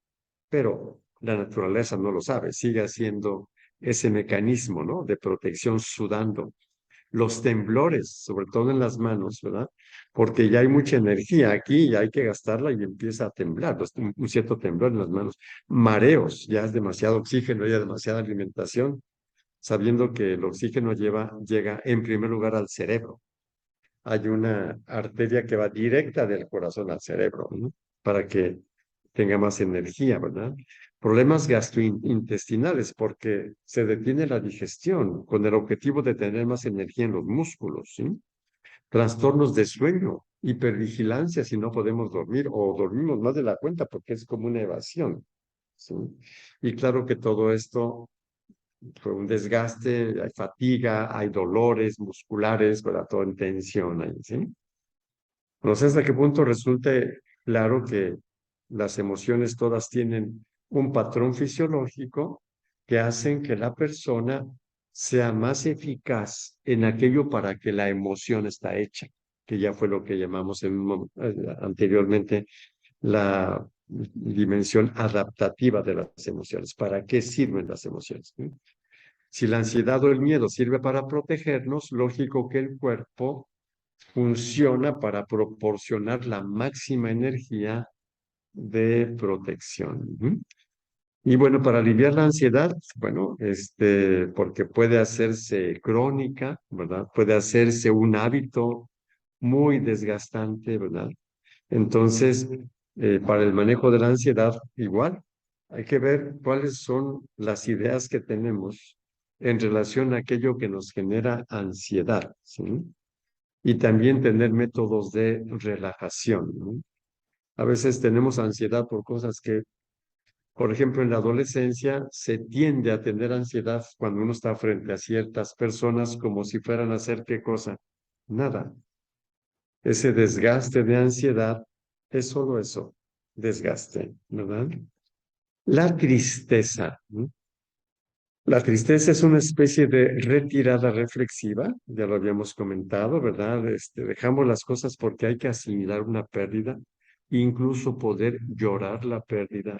pero la naturaleza no lo sabe, sigue haciendo ese mecanismo, ¿no? De protección sudando. Los temblores, sobre todo en las manos, ¿verdad? Porque ya hay mucha energía aquí y hay que gastarla y empieza a temblar, un cierto temblor en las manos. Mareos, ya es demasiado oxígeno, ya demasiada alimentación. sabiendo que el oxígeno llega en primer lugar al cerebro. Hay una arteria que va directa del corazón al cerebro, ¿no? Para que tenga más energía, ¿verdad? Problemas gastrointestinales, porque se detiene la digestión con el objetivo de tener más energía en los músculos, ¿sí? Trastornos de sueño, hipervigilancia si no podemos dormir o dormimos más de la cuenta porque es como una evasión, ¿sí? Y claro que todo esto fue un desgaste, hay fatiga, hay dolores musculares, ¿verdad? Todo en tensión ahí, ¿sí? No sé hasta qué punto resulte claro que las emociones todas tienen un patrón fisiológico que hacen que la persona sea más eficaz en aquello para que la emoción está hecha, que ya fue lo que llamamos anteriormente la dimensión adaptativa de las emociones. ¿Para qué sirven las emociones? ¿Sí? Si la ansiedad o el miedo sirve para protegernos, lógico que el cuerpo funciona para proporcionar la máxima energía de protección. Ujú. Y bueno, para aliviar la ansiedad, bueno, porque puede hacerse crónica, ¿verdad? Puede hacerse un hábito muy desgastante, ¿verdad? Entonces, para el manejo de la ansiedad, igual, hay que ver cuáles son las ideas que tenemos en relación a aquello que nos genera ansiedad, ¿sí? Y también tener métodos de relajación, ¿no? A veces tenemos ansiedad por cosas que, por ejemplo, en la adolescencia se tiende a tener ansiedad cuando uno está frente a ciertas personas como si fueran a hacer qué cosa. Nada. Ese desgaste de ansiedad es solo eso, desgaste, ¿verdad? La tristeza, ¿no? La tristeza es una especie de retirada reflexiva, ya lo habíamos comentado, ¿verdad? Dejamos las cosas porque hay que asimilar una pérdida, incluso poder llorar la pérdida,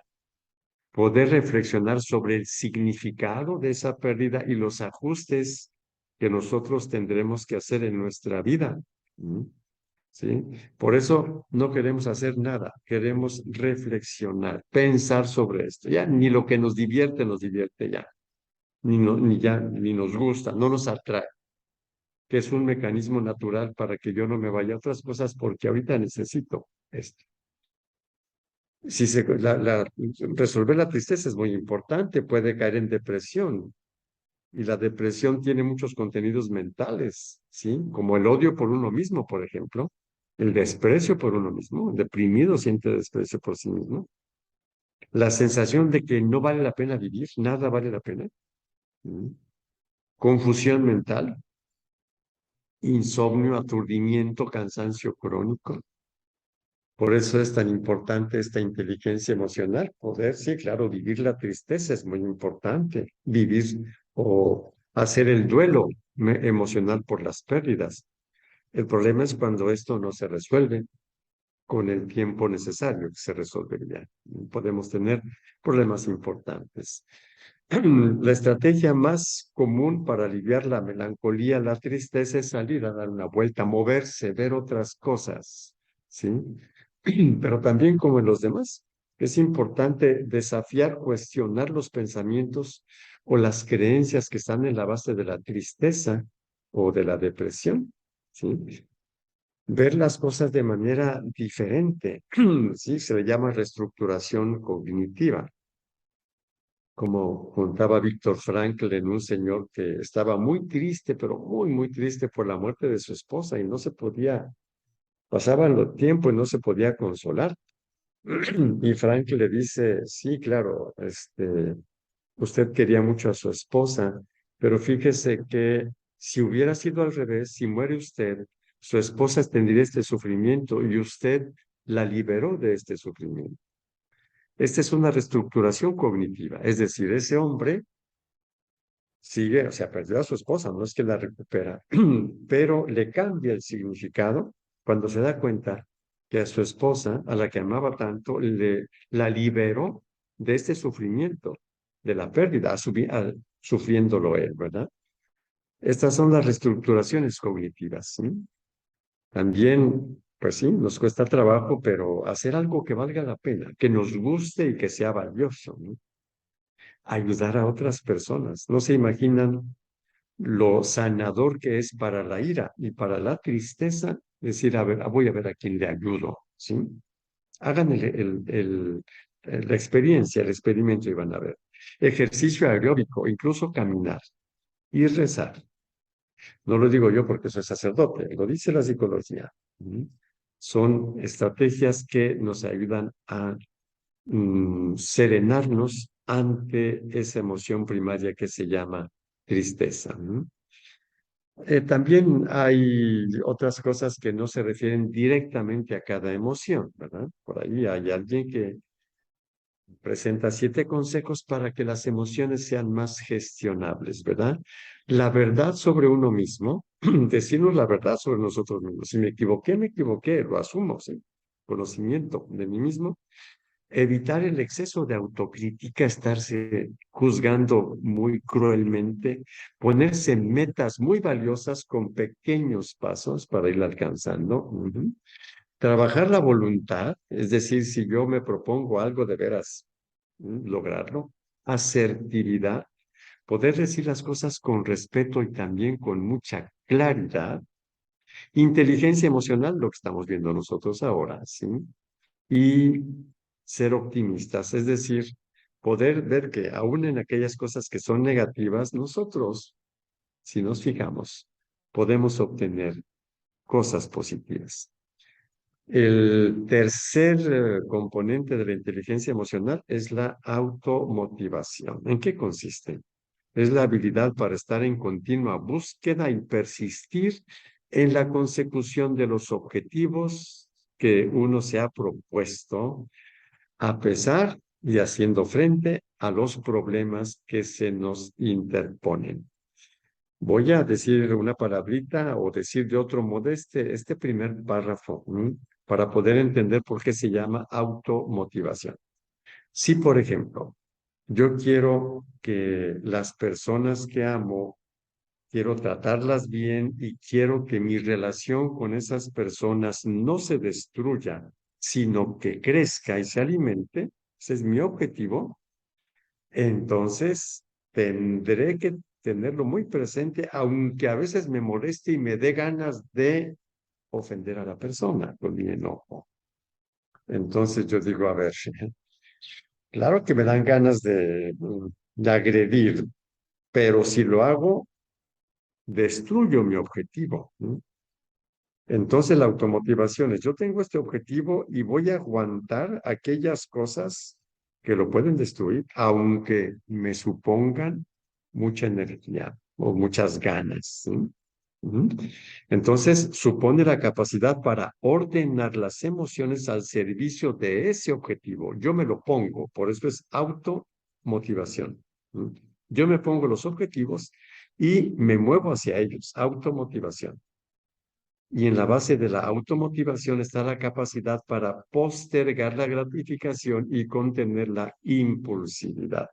poder reflexionar sobre el significado de esa pérdida y los ajustes que nosotros tendremos que hacer en nuestra vida. ¿Mm? ¿Sí? Por eso no queremos hacer nada, queremos reflexionar, pensar sobre esto. Ya ni lo que nos divierte ya ni nos gusta, no nos atrae, que es un mecanismo natural para que yo no me vaya a otras cosas porque ahorita necesito esto. Si se, resolver la tristeza es muy importante, puede caer en depresión y la depresión tiene muchos contenidos mentales, ¿sí? Como el odio por uno mismo, por ejemplo, el desprecio por uno mismo, el deprimido siente desprecio por sí mismo, la sensación de que no vale la pena vivir, nada vale la pena, ¿sí? Confusión mental, insomnio, aturdimiento, cansancio crónico. Por eso es tan importante esta inteligencia emocional, poder, sí, claro, vivir la tristeza es muy importante, vivir o hacer el duelo emocional por las pérdidas. El problema es cuando esto no se resuelve con el tiempo necesario que se resolvería. Podemos tener problemas importantes. La estrategia más común para aliviar la melancolía, la tristeza, es salir a dar una vuelta, moverse, ver otras cosas, ¿sí? Pero también como en los demás, es importante desafiar, cuestionar los pensamientos o las creencias que están en la base de la tristeza o de la depresión, ¿sí? Ver las cosas de manera diferente, ¿sí? Se le llama reestructuración cognitiva. Como contaba Víctor Frankl en un señor que estaba muy triste, pero muy, muy triste por la muerte de su esposa y no se podía, pasaban los tiempos y no se podía consolar. Y Frankl le dice, sí, claro, usted quería mucho a su esposa, pero fíjese que si hubiera sido al revés, si muere usted, su esposa tendría este sufrimiento y usted la liberó de este sufrimiento. Esta es una reestructuración cognitiva, es decir, ese hombre sigue, o sea, perdió a su esposa, no es que la recupera, pero le cambia el significado cuando se da cuenta que a su esposa, a la que amaba tanto, la liberó de este sufrimiento, de la pérdida, sufriéndolo él, ¿verdad? Estas son las reestructuraciones cognitivas, ¿sí? También, pues sí, nos cuesta trabajo, pero hacer algo que valga la pena, que nos guste y que sea valioso, ¿no? ayudar a otras personas. No se imaginan lo sanador que es para la ira y para la tristeza, decir, a ver, voy a ver a quién le ayudo, ¿sí? Hagan la experiencia, el experimento y van a ver. Ejercicio aeróbico, incluso caminar y rezar. No lo digo yo porque soy sacerdote, lo dice la psicología. ¿Mm? Son estrategias que nos ayudan a serenarnos ante esa emoción primaria que se llama tristeza. ¿No? También hay otras cosas que no se refieren directamente a cada emoción, ¿verdad? Por ahí hay alguien que presenta 7 consejos para que las emociones sean más gestionables, ¿verdad? La verdad sobre uno mismo, decirnos la verdad sobre nosotros mismos. Si me equivoqué, lo asumo, ¿sí? Conocimiento de mí mismo. Evitar el exceso de autocrítica, estarse juzgando muy cruelmente, ponerse metas muy valiosas con pequeños pasos para ir alcanzando. Ujú. Trabajar la voluntad, es decir, si yo me propongo algo de veras, lograrlo. Asertividad, poder decir las cosas con respeto y también con mucha claridad. Inteligencia emocional, lo que estamos viendo nosotros ahora, ¿sí? Y ser optimistas, es decir, poder ver que aún en aquellas cosas que son negativas, nosotros, si nos fijamos, podemos obtener cosas positivas. El tercer componente de la inteligencia emocional es la automotivación. ¿En qué consiste? Es la habilidad para estar en continua búsqueda y persistir en la consecución de los objetivos que uno se ha propuesto, a pesar y haciendo frente a los problemas que se nos interponen. Voy a decir una palabrita o decir de otro modo este primer párrafo, para poder entender por qué se llama automotivación. Si, por ejemplo, yo quiero que las personas que amo, quiero tratarlas bien y quiero que mi relación con esas personas no se destruya, sino que crezca y se alimente, ese es mi objetivo, entonces tendré que tenerlo muy presente, aunque a veces me moleste y me dé ganas de ofender a la persona con mi enojo. Entonces yo digo, a ver, claro que me dan ganas de agredir, pero si lo hago, destruyo mi objetivo. ¿No? Entonces la automotivación es, yo tengo este objetivo y voy a aguantar aquellas cosas que lo pueden destruir, aunque me supongan mucha energía o muchas ganas. ¿Sí? Ujú. Entonces supone la capacidad para ordenar las emociones al servicio de ese objetivo. Yo me lo pongo, por eso es automotivación. ¿Mm? Yo me pongo los objetivos y me muevo hacia ellos, automotivación. Y en la base de la automotivación está la capacidad para postergar la gratificación y contener la impulsividad.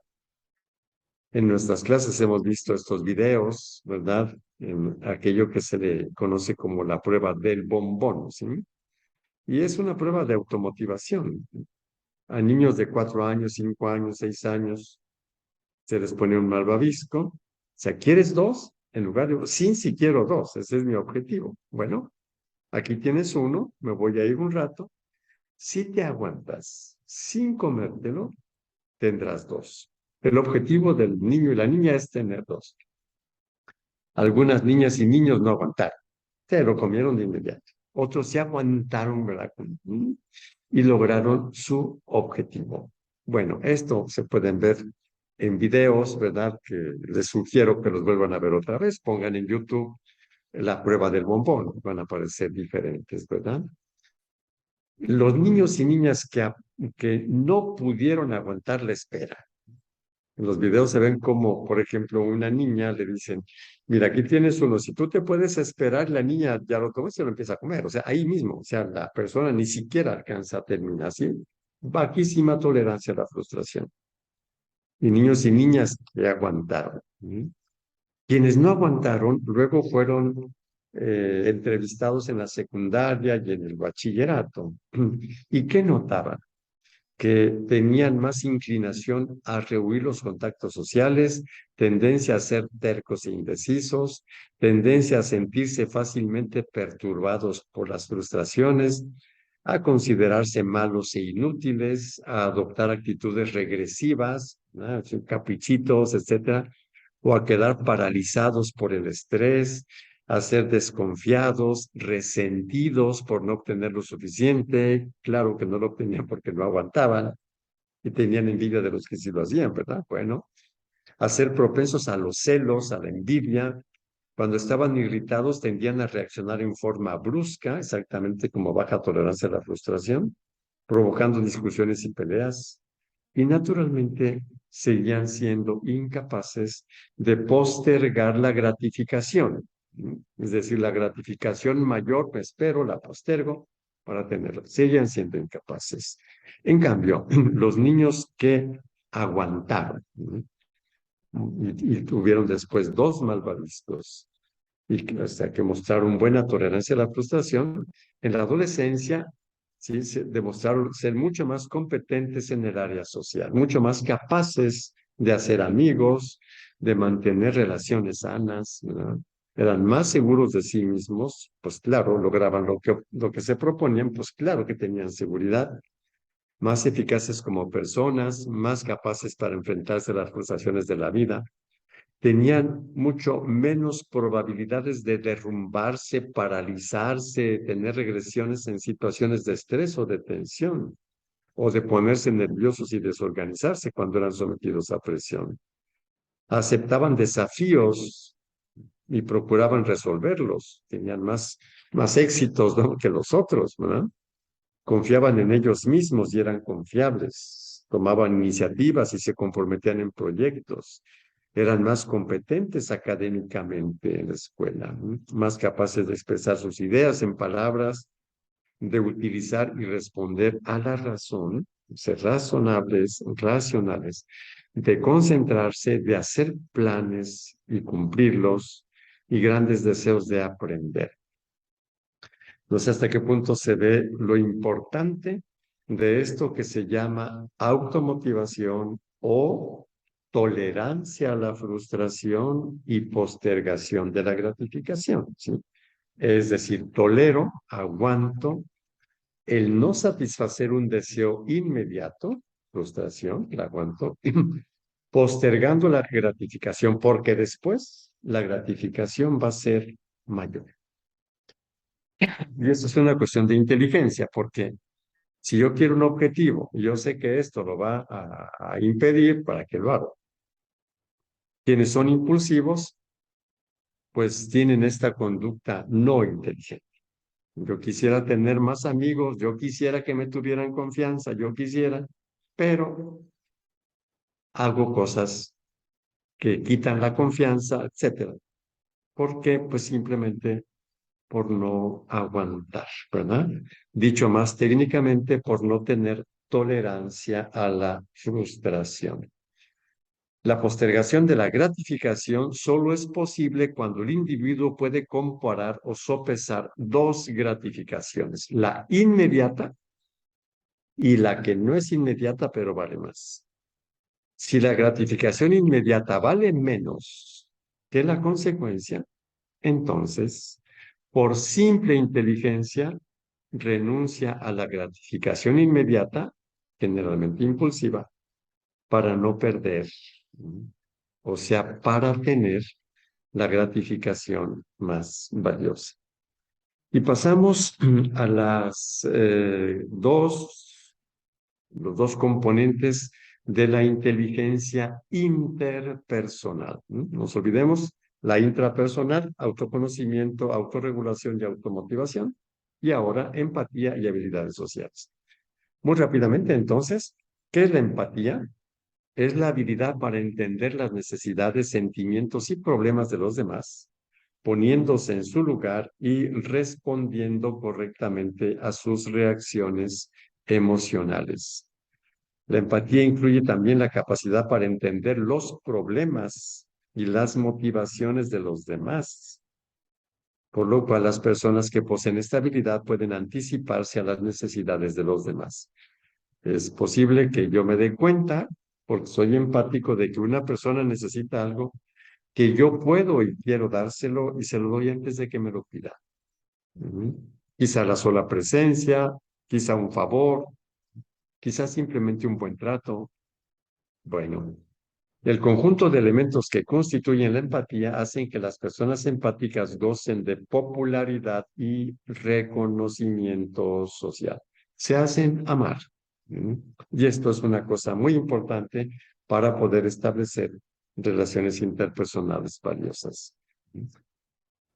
En nuestras clases hemos visto estos videos, ¿verdad? En aquello que se le conoce como la prueba del bombón, ¿sí? Y es una prueba de automotivación. A niños de 4 años, 5 años, 6 años, se les pone un malvavisco. O sea, ¿quieres dos? En lugar de, sin si quiero dos, ese es mi objetivo. Bueno, aquí tienes uno, me voy a ir un rato. Si te aguantas sin comértelo, tendrás dos. El objetivo del niño y la niña es tener dos. Algunas niñas y niños no aguantaron, se lo comieron de inmediato. Otros se aguantaron, ¿verdad? Y lograron su objetivo. Bueno, esto se pueden ver en videos, ¿verdad? Que les sugiero que los vuelvan a ver otra vez. Pongan en YouTube la prueba del bombón, van a aparecer diferentes, ¿verdad? Los niños y niñas que no pudieron aguantar la espera. En los videos se ven como, por ejemplo, una niña le dicen, mira, aquí tienes uno, si tú te puedes esperar, la niña ya lo toma y se lo empieza a comer. O sea, ahí mismo, o sea, la persona ni siquiera alcanza a terminar, ¿sí? Bajísima tolerancia a la frustración. Y niños y niñas que aguantaron. ¿Sí? Quienes no aguantaron, luego fueron entrevistados en la secundaria y en el bachillerato. ¿Y qué notaban? que tenían más inclinación a rehuir los contactos sociales, tendencia a ser tercos e indecisos, tendencia a sentirse fácilmente perturbados por las frustraciones, a considerarse malos e inútiles, a adoptar actitudes regresivas, ¿no? Caprichitos, etcétera, o a quedar paralizados por el estrés, a ser desconfiados, resentidos por no obtener lo suficiente. Claro que no lo obtenían porque no aguantaban y tenían envidia de los que sí lo hacían, ¿verdad? Bueno, a ser propensos a los celos, a la envidia. Cuando estaban irritados tendían a reaccionar en forma brusca, exactamente como baja tolerancia a la frustración, provocando discusiones y peleas, y naturalmente seguían siendo incapaces de postergar la gratificación. Es decir, la gratificación mayor, me espero, la postergo para tenerla. Seguían siendo incapaces. En cambio, los niños que aguantaron y tuvieron después dos malvaviscos y hasta que mostraron buena tolerancia a la frustración, en la adolescencia sí, se demostraron ser mucho más competentes en el área social, mucho más capaces de hacer amigos, de mantener relaciones sanas, ¿verdad? Eran más seguros de sí mismos, pues claro, lograban lo que se proponían, pues claro que tenían seguridad, más eficaces como personas, más capaces para enfrentarse a las frustraciones de la vida, tenían mucho menos probabilidades de derrumbarse, paralizarse, tener regresiones en situaciones de estrés o de tensión, o de ponerse nerviosos y desorganizarse cuando eran sometidos a presión. Aceptaban desafíos y procuraban resolverlos. Tenían más éxitos, ¿no?, que los otros, ¿verdad? Confiaban en ellos mismos y eran confiables, tomaban iniciativas y se comprometían en proyectos, eran más competentes académicamente en la escuela, ¿no?, más capaces de expresar sus ideas en palabras, de utilizar y responder a la razón, ser razonables, racionales, de concentrarse, de hacer planes y cumplirlos, y grandes deseos de aprender. No sé hasta qué punto se ve lo importante de esto que se llama automotivación o tolerancia a la frustración y postergación de la gratificación, ¿sí? Es decir, tolero, aguanto el no satisfacer un deseo inmediato, frustración, la aguanto, postergando la gratificación porque después la gratificación va a ser mayor. Y eso es una cuestión de inteligencia, porque si yo quiero un objetivo y yo sé que esto lo va a impedir, ¿para qué lo hago? Quienes son impulsivos, pues tienen esta conducta no inteligente. Yo quisiera tener más amigos, yo quisiera que me tuvieran confianza, yo quisiera, pero hago cosas que quitan la confianza, etcétera. ¿Por qué? Pues simplemente por no aguantar, ¿verdad? Dicho más técnicamente, por no tener tolerancia a la frustración. La postergación de la gratificación solo es posible cuando el individuo puede comparar o sopesar dos gratificaciones, la inmediata y la que no es inmediata pero vale más. Si la gratificación inmediata vale menos que la consecuencia, entonces, por simple inteligencia, renuncia a la gratificación inmediata, generalmente impulsiva, para no perder, o sea, para tener la gratificación más valiosa. Y pasamos a los dos componentes de la inteligencia interpersonal. No nos olvidemos, la intrapersonal, autoconocimiento, autorregulación y automotivación, y ahora empatía y habilidades sociales. Muy rápidamente, entonces, ¿qué es la empatía? Es la habilidad para entender las necesidades, sentimientos y problemas de los demás, poniéndose en su lugar y respondiendo correctamente a sus reacciones emocionales. La empatía incluye también la capacidad para entender los problemas y las motivaciones de los demás, por lo cual las personas que poseen esta habilidad pueden anticiparse a las necesidades de los demás. Es posible que yo me dé cuenta, porque soy empático, de que una persona necesita algo que yo puedo y quiero dárselo y se lo doy antes de que me lo pida. Ujú. Quizá la sola presencia, quizá un favor, quizá simplemente un buen trato. Bueno, el conjunto de elementos que constituyen la empatía hacen que las personas empáticas gocen de popularidad y reconocimiento social. Se hacen amar. ¿Mm? Y esto es una cosa muy importante para poder establecer relaciones interpersonales valiosas.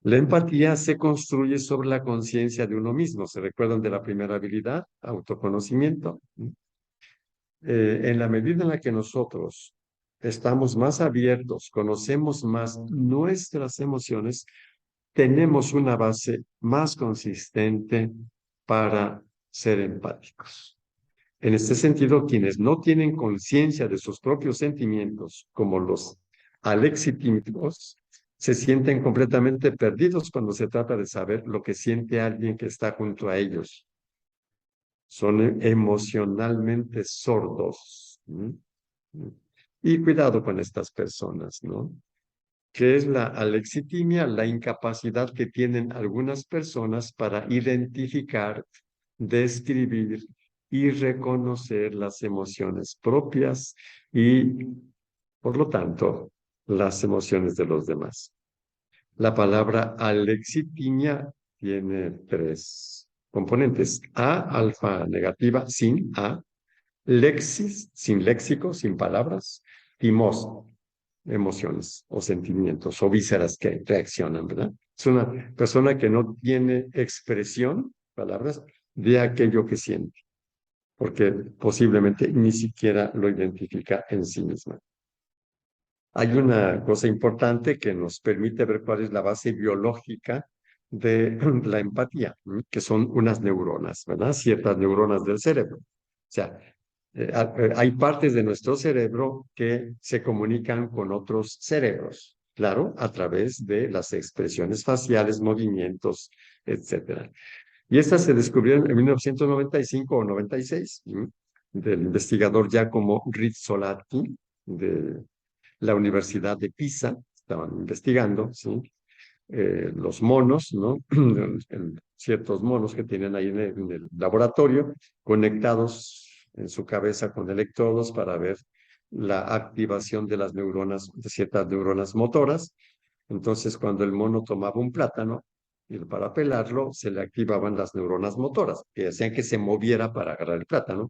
La empatía se construye sobre la conciencia de uno mismo. ¿Se recuerdan de la primera habilidad? Autoconocimiento. En la medida en la que nosotros estamos más abiertos, conocemos más nuestras emociones, tenemos una base más consistente para ser empáticos. En este sentido, quienes no tienen conciencia de sus propios sentimientos, como los alexitímicos, se sienten completamente perdidos cuando se trata de saber lo que siente alguien que está junto a ellos. Son emocionalmente sordos. ¿Mm? Y cuidado con estas personas, ¿no? ¿Qué es la alexitimia? La incapacidad que tienen algunas personas para identificar, describir y reconocer las emociones propias y, por lo tanto, las emociones de los demás. La palabra alexitimia tiene tres componentes. A, alfa negativa, sin A. Lexis, sin léxico, sin palabras. Timos, emociones o sentimientos o vísceras que reaccionan, ¿verdad? Es una persona que no tiene expresión, palabras, de aquello que siente, porque posiblemente ni siquiera lo identifica en sí misma. Hay una cosa importante que nos permite ver cuál es la base biológica de la empatía, que son unas neuronas, ¿verdad? Ciertas neuronas del cerebro. O sea, hay partes de nuestro cerebro que se comunican con otros cerebros, claro, a través de las expresiones faciales, movimientos, etcétera. Y estas se descubrieron en 1995 o 96, del investigador Giacomo Rizzolatti de la Universidad de Pisa. Estaban investigando, ¿sí? Los monos, ¿no? Ciertos monos que tienen ahí en el laboratorio, conectados en su cabeza con electrodos para ver la activación de las neuronas, de ciertas neuronas motoras. Entonces, cuando el mono tomaba un plátano, y para pelarlo, se le activaban las neuronas motoras, que hacían que se moviera para agarrar el plátano.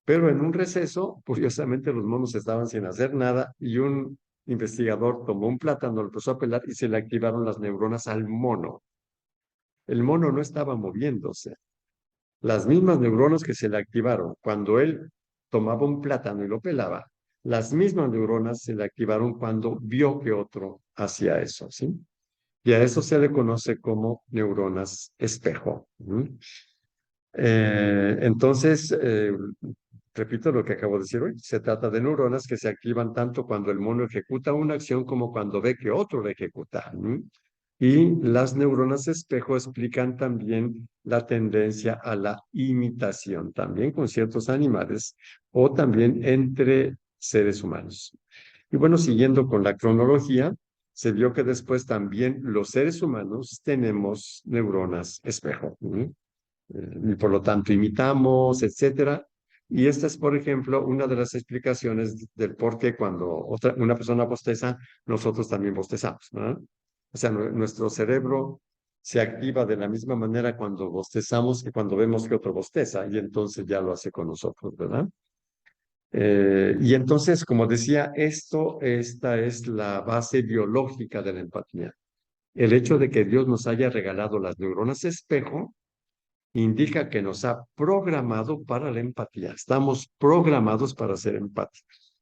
Pero en un receso, curiosamente, los monos estaban sin hacer nada y un investigador tomó un plátano, lo empezó a pelar y se le activaron las neuronas al mono. El mono no estaba moviéndose. Las mismas neuronas que se le activaron cuando él tomaba un plátano y lo pelaba, las mismas neuronas se le activaron cuando vio que otro hacía eso, ¿sí? Y a eso se le conoce como neuronas espejo. Entonces, repito lo que acabo de decir hoy, se trata de neuronas que se activan tanto cuando el mono ejecuta una acción como cuando ve que otro la ejecuta. Y las neuronas espejo explican también la tendencia a la imitación, también con ciertos animales o también entre seres humanos. Y bueno, siguiendo con la cronología, se vio que después también los seres humanos tenemos neuronas espejo. Y por lo tanto imitamos, etcétera. Y esta es, por ejemplo, una de las explicaciones del por qué cuando una persona bosteza, nosotros también bostezamos, ¿no? O sea, nuestro cerebro se activa de la misma manera cuando bostezamos que cuando vemos que otro bosteza, y entonces ya lo hace con nosotros, ¿verdad? Y entonces, como decía, esta es la base biológica de la empatía. El hecho de que Dios nos haya regalado las neuronas espejo indica que nos ha programado para la empatía. Estamos programados para ser empáticos.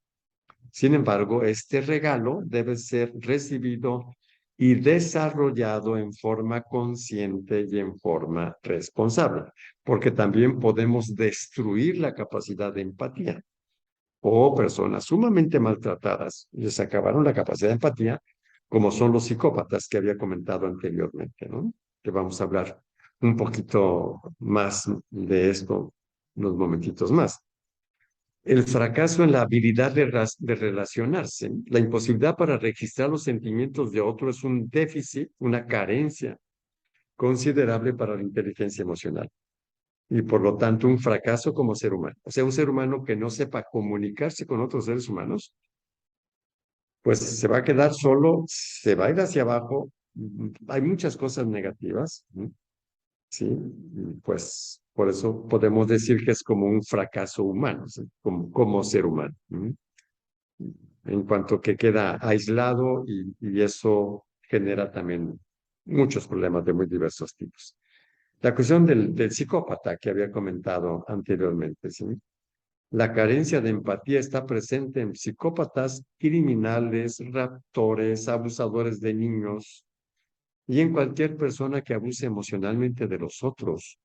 Sin embargo, este regalo debe ser recibido y desarrollado en forma consciente y en forma responsable, porque también podemos destruir la capacidad de empatía. O personas sumamente maltratadas les acabaron la capacidad de empatía, como son los psicópatas que había comentado anteriormente, ¿no? Que vamos a hablar un poquito más de esto unos momentitos más. El fracaso en la habilidad de relacionarse, la imposibilidad para registrar los sentimientos de otro es un déficit, una carencia considerable para la inteligencia emocional y por lo tanto un fracaso como ser humano. O sea, un ser humano que no sepa comunicarse con otros seres humanos, pues se va a quedar solo, se va a ir hacia abajo. Hay muchas cosas negativas, ¿no? Sí, pues por eso podemos decir que es como un fracaso humano, ¿sí? Como ser humano, ¿no? En cuanto que queda aislado y eso genera también muchos problemas de muy diversos tipos. La cuestión del psicópata que había comentado anteriormente, ¿sí? La carencia de empatía está presente en psicópatas, criminales, raptores, abusadores de niños y en cualquier persona que abuse emocionalmente de los otros,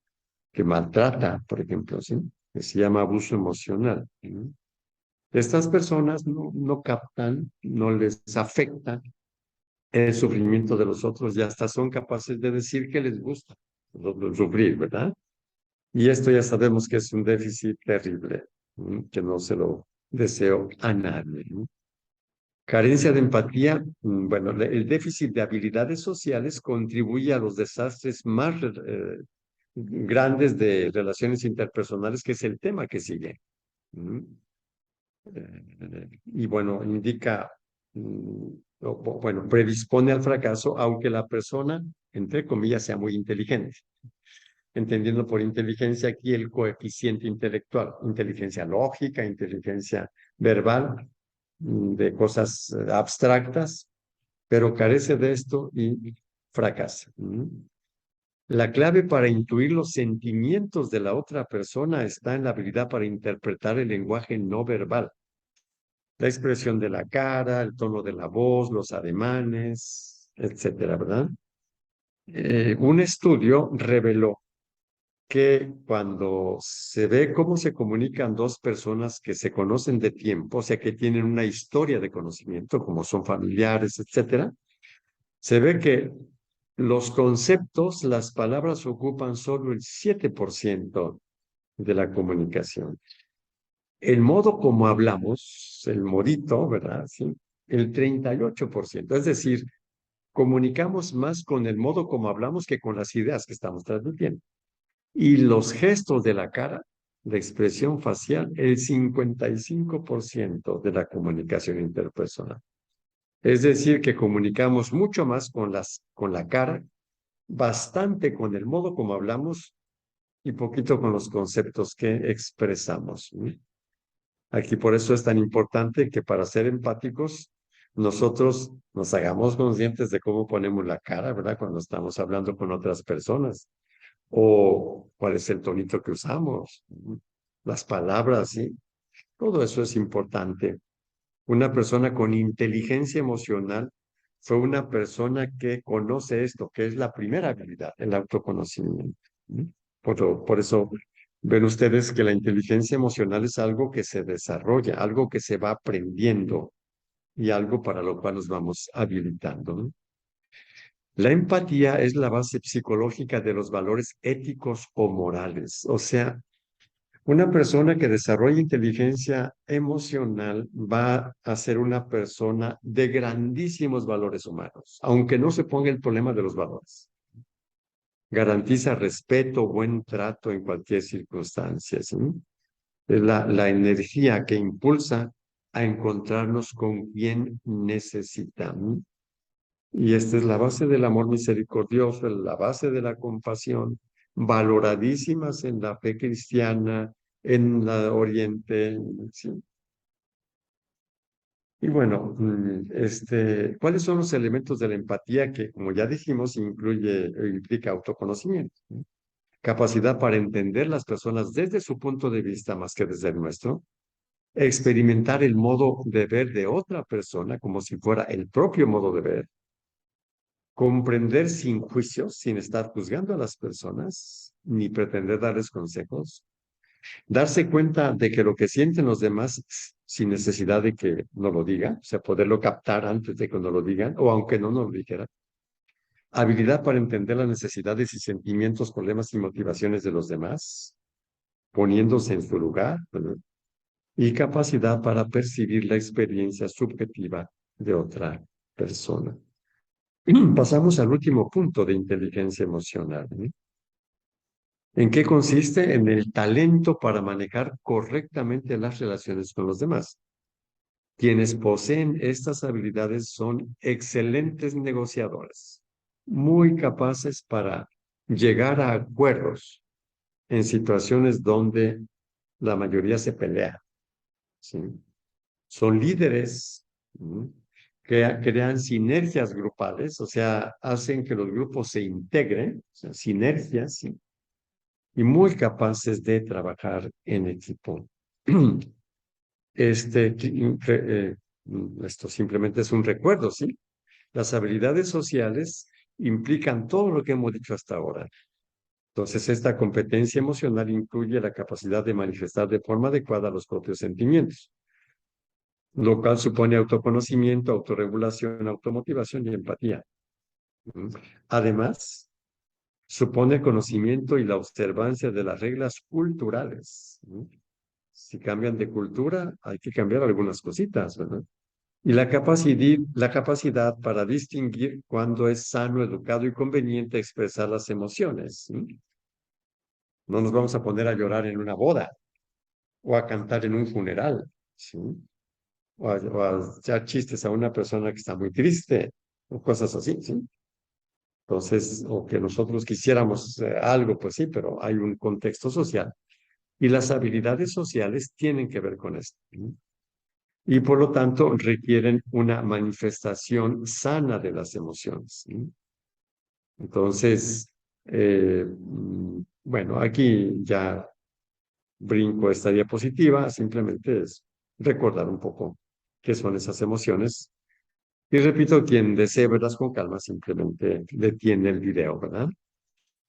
que maltrata, por ejemplo, ¿sí? Que se llama abuso emocional, ¿sí? Estas personas no captan, no les afecta el sufrimiento de los otros y hasta son capaces de decir que les gusta sufrir, ¿verdad? Y esto ya sabemos que es un déficit terrible, que no se lo deseo a nadie, ¿no? Carencia de empatía, bueno, el déficit de habilidades sociales contribuye a los desastres más grandes de relaciones interpersonales, que es el tema que sigue. ¿Mm? Y bueno, indica, bueno, predispone al fracaso, aunque la persona, entre comillas, sea muy inteligente, entendiendo por inteligencia aquí el coeficiente intelectual, inteligencia lógica, inteligencia verbal, de cosas abstractas, pero carece de esto y fracasa. La clave para intuir los sentimientos de la otra persona está en la habilidad para interpretar el lenguaje no verbal, la expresión de la cara, el tono de la voz, los ademanes, etcétera, ¿verdad? Un estudio reveló que cuando se ve cómo se comunican dos personas que se conocen de tiempo, o sea, que tienen una historia de conocimiento, como son familiares, etcétera, se ve que los conceptos, las palabras ocupan solo el 7% de la comunicación. El modo como hablamos, el modito, ¿verdad? Sí, el 38%. Es decir, comunicamos más con el modo como hablamos que con las ideas que estamos transmitiendo. Y los gestos de la cara, de expresión facial, el 55% de la comunicación interpersonal. Es decir, que comunicamos mucho más con la cara, bastante con el modo como hablamos y poquito con los conceptos que expresamos. Aquí por eso es tan importante que para ser empáticos, nosotros nos hagamos conscientes de cómo ponemos la cara, ¿verdad? Cuando estamos hablando con otras personas o cuál es el tonito que usamos, las palabras, ¿sí? Todo eso es importante. Una persona con inteligencia emocional fue una persona que conoce esto, que es la primera habilidad, el autoconocimiento. ¿Sí? Por eso ven ustedes que la inteligencia emocional es algo que se desarrolla, algo que se va aprendiendo y algo para lo cual nos vamos habilitando, ¿no? La empatía es la base psicológica de los valores éticos o morales. O sea, una persona que desarrolla inteligencia emocional va a ser una persona de grandísimos valores humanos, aunque no se ponga el problema de los valores. Garantiza respeto, buen trato en cualquier circunstancia, ¿sí? Es la energía que impulsa a encontrarnos con quien necesitamos. Y esta es la base del amor misericordioso, la base de la compasión, valoradísimas en la fe cristiana, en la Oriente, ¿sí? Y bueno, ¿cuáles son los elementos de la empatía que, como ya dijimos, incluye o implica autoconocimiento? ¿Sí? Capacidad para entender las personas desde su punto de vista más que desde el nuestro, experimentar el modo de ver de otra persona como si fuera el propio modo de ver, comprender sin juicios, sin estar juzgando a las personas, ni pretender darles consejos, darse cuenta de que lo que sienten los demás sin necesidad de que nos lo digan, o sea, poderlo captar antes de que nos lo digan, o aunque no nos lo dijeran, habilidad para entender las necesidades y sentimientos, problemas y motivaciones de los demás, poniéndose en su lugar, ¿verdad? Y capacidad para percibir la experiencia subjetiva de otra persona. Pasamos al último punto de inteligencia emocional, ¿no? ¿En qué consiste? En el talento para manejar correctamente las relaciones con los demás. Quienes poseen estas habilidades son excelentes negociadores, muy capaces para llegar a acuerdos en situaciones donde la mayoría se pelea, ¿sí? Son líderes, ¿sí? Que crean sinergias grupales, o sea, hacen que los grupos se integren, o sea, sinergias, ¿sí? Y muy capaces de trabajar en equipo. Este, esto simplemente es un recuerdo, ¿sí? Las habilidades sociales implican todo lo que hemos dicho hasta ahora. Entonces, esta competencia emocional incluye la capacidad de manifestar de forma adecuada los propios sentimientos, lo cual supone autoconocimiento, autorregulación, automotivación y empatía. ¿Mm? Además, supone conocimiento y la observancia de las reglas culturales. ¿Mm? Si cambian de cultura, hay que cambiar algunas cositas, ¿verdad? Y la capacidad para distinguir cuándo es sano, educado y conveniente expresar las emociones, ¿sí? No nos vamos a poner a llorar en una boda o a cantar en un funeral, ¿sí? O a echar chistes a una persona que está muy triste o cosas así, ¿sí? Entonces, o que nosotros quisiéramos algo, pues sí, pero hay un contexto social. Y las habilidades sociales tienen que ver con esto, ¿sí? Y por lo tanto requieren una manifestación sana de las emociones, ¿sí? Entonces, bueno, aquí ya brinco esta diapositiva, simplemente es recordar un poco qué son esas emociones. Y repito, quien desee verlas con calma, simplemente detiene el video, ¿verdad?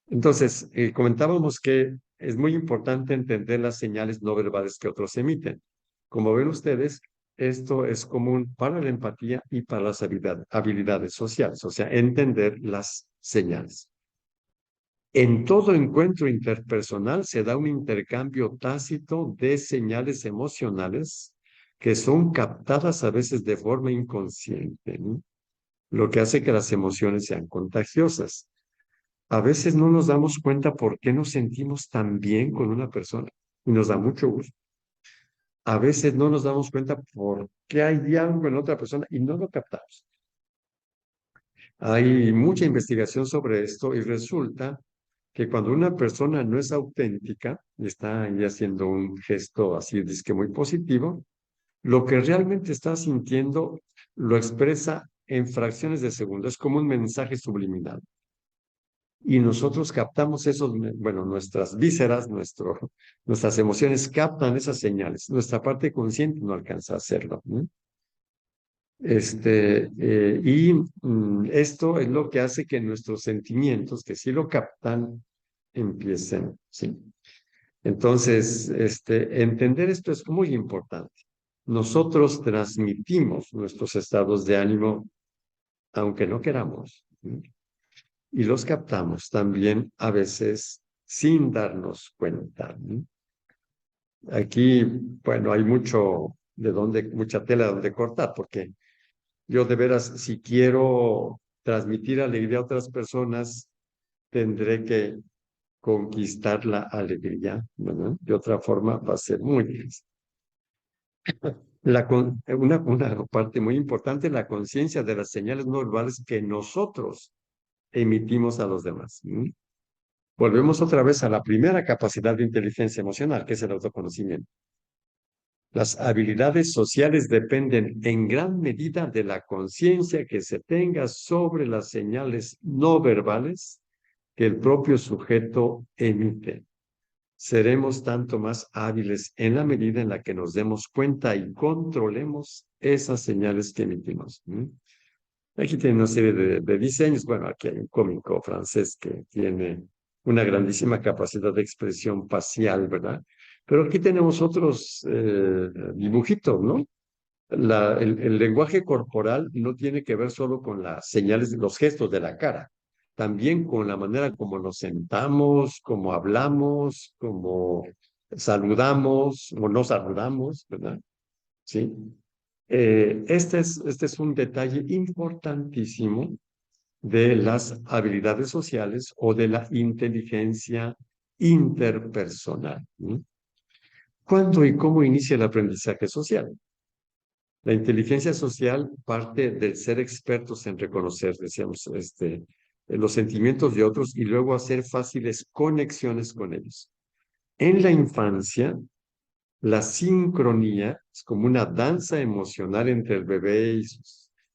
Entonces, comentábamos que es muy importante entender las señales no verbales que otros emiten. Como ven ustedes, esto es común para la empatía y para las habilidades sociales, o sea, entender las señales. En todo encuentro interpersonal se da un intercambio tácito de señales emocionales que son captadas a veces de forma inconsciente, ¿no? Lo que hace que las emociones sean contagiosas. A veces no nos damos cuenta por qué nos sentimos tan bien con una persona y nos da mucho gusto. A veces no nos damos cuenta por qué hay algo en otra persona y no lo captamos. Hay mucha investigación sobre esto y resulta que cuando una persona no es auténtica y está ahí haciendo un gesto así, que muy positivo, lo que realmente está sintiendo lo expresa en fracciones de segundo. Es como un mensaje subliminal. Y nosotros captamos esos, bueno, nuestras vísceras, nuestras emociones captan esas señales. Nuestra parte consciente no alcanza a hacerlo, ¿no? Esto es lo que hace que nuestros sentimientos, que sí lo captan, empiecen, ¿sí? Entonces, entender esto es muy importante. Nosotros transmitimos nuestros estados de ánimo, aunque no queramos, ¿sí? Y los captamos también a veces sin darnos cuenta, ¿sí? Aquí, bueno, hay mucha tela donde cortar, porque yo de veras, si quiero transmitir alegría a otras personas, tendré que conquistar la alegría, ¿verdad? De otra forma va a ser muy difícil. Una parte muy importante, la conciencia de las señales no verbales que nosotros emitimos a los demás. ¿Mm? Volvemos otra vez a la primera capacidad de inteligencia emocional, que es el autoconocimiento. Las habilidades sociales dependen en gran medida de la conciencia que se tenga sobre las señales no verbales que el propio sujeto emite. Seremos tanto más hábiles en la medida en la que nos demos cuenta y controlemos esas señales que emitimos. ¿Mm? Aquí tiene una serie de diseños. Bueno, aquí hay un cómico francés que tiene una grandísima capacidad de expresión facial, ¿verdad? Pero aquí tenemos otros dibujitos, ¿no? El lenguaje corporal no tiene que ver solo con las señales, los gestos de la cara, también con la manera como nos sentamos, como hablamos, como saludamos o no saludamos, ¿verdad? Sí. Este es un detalle importantísimo de las habilidades sociales o de la inteligencia interpersonal. ¿No? ¿Cuándo y cómo inicia el aprendizaje social? La inteligencia social parte del ser expertos en reconocer, decíamos, los sentimientos de otros y luego hacer fáciles conexiones con ellos. En la infancia, la sincronía es como una danza emocional entre el bebé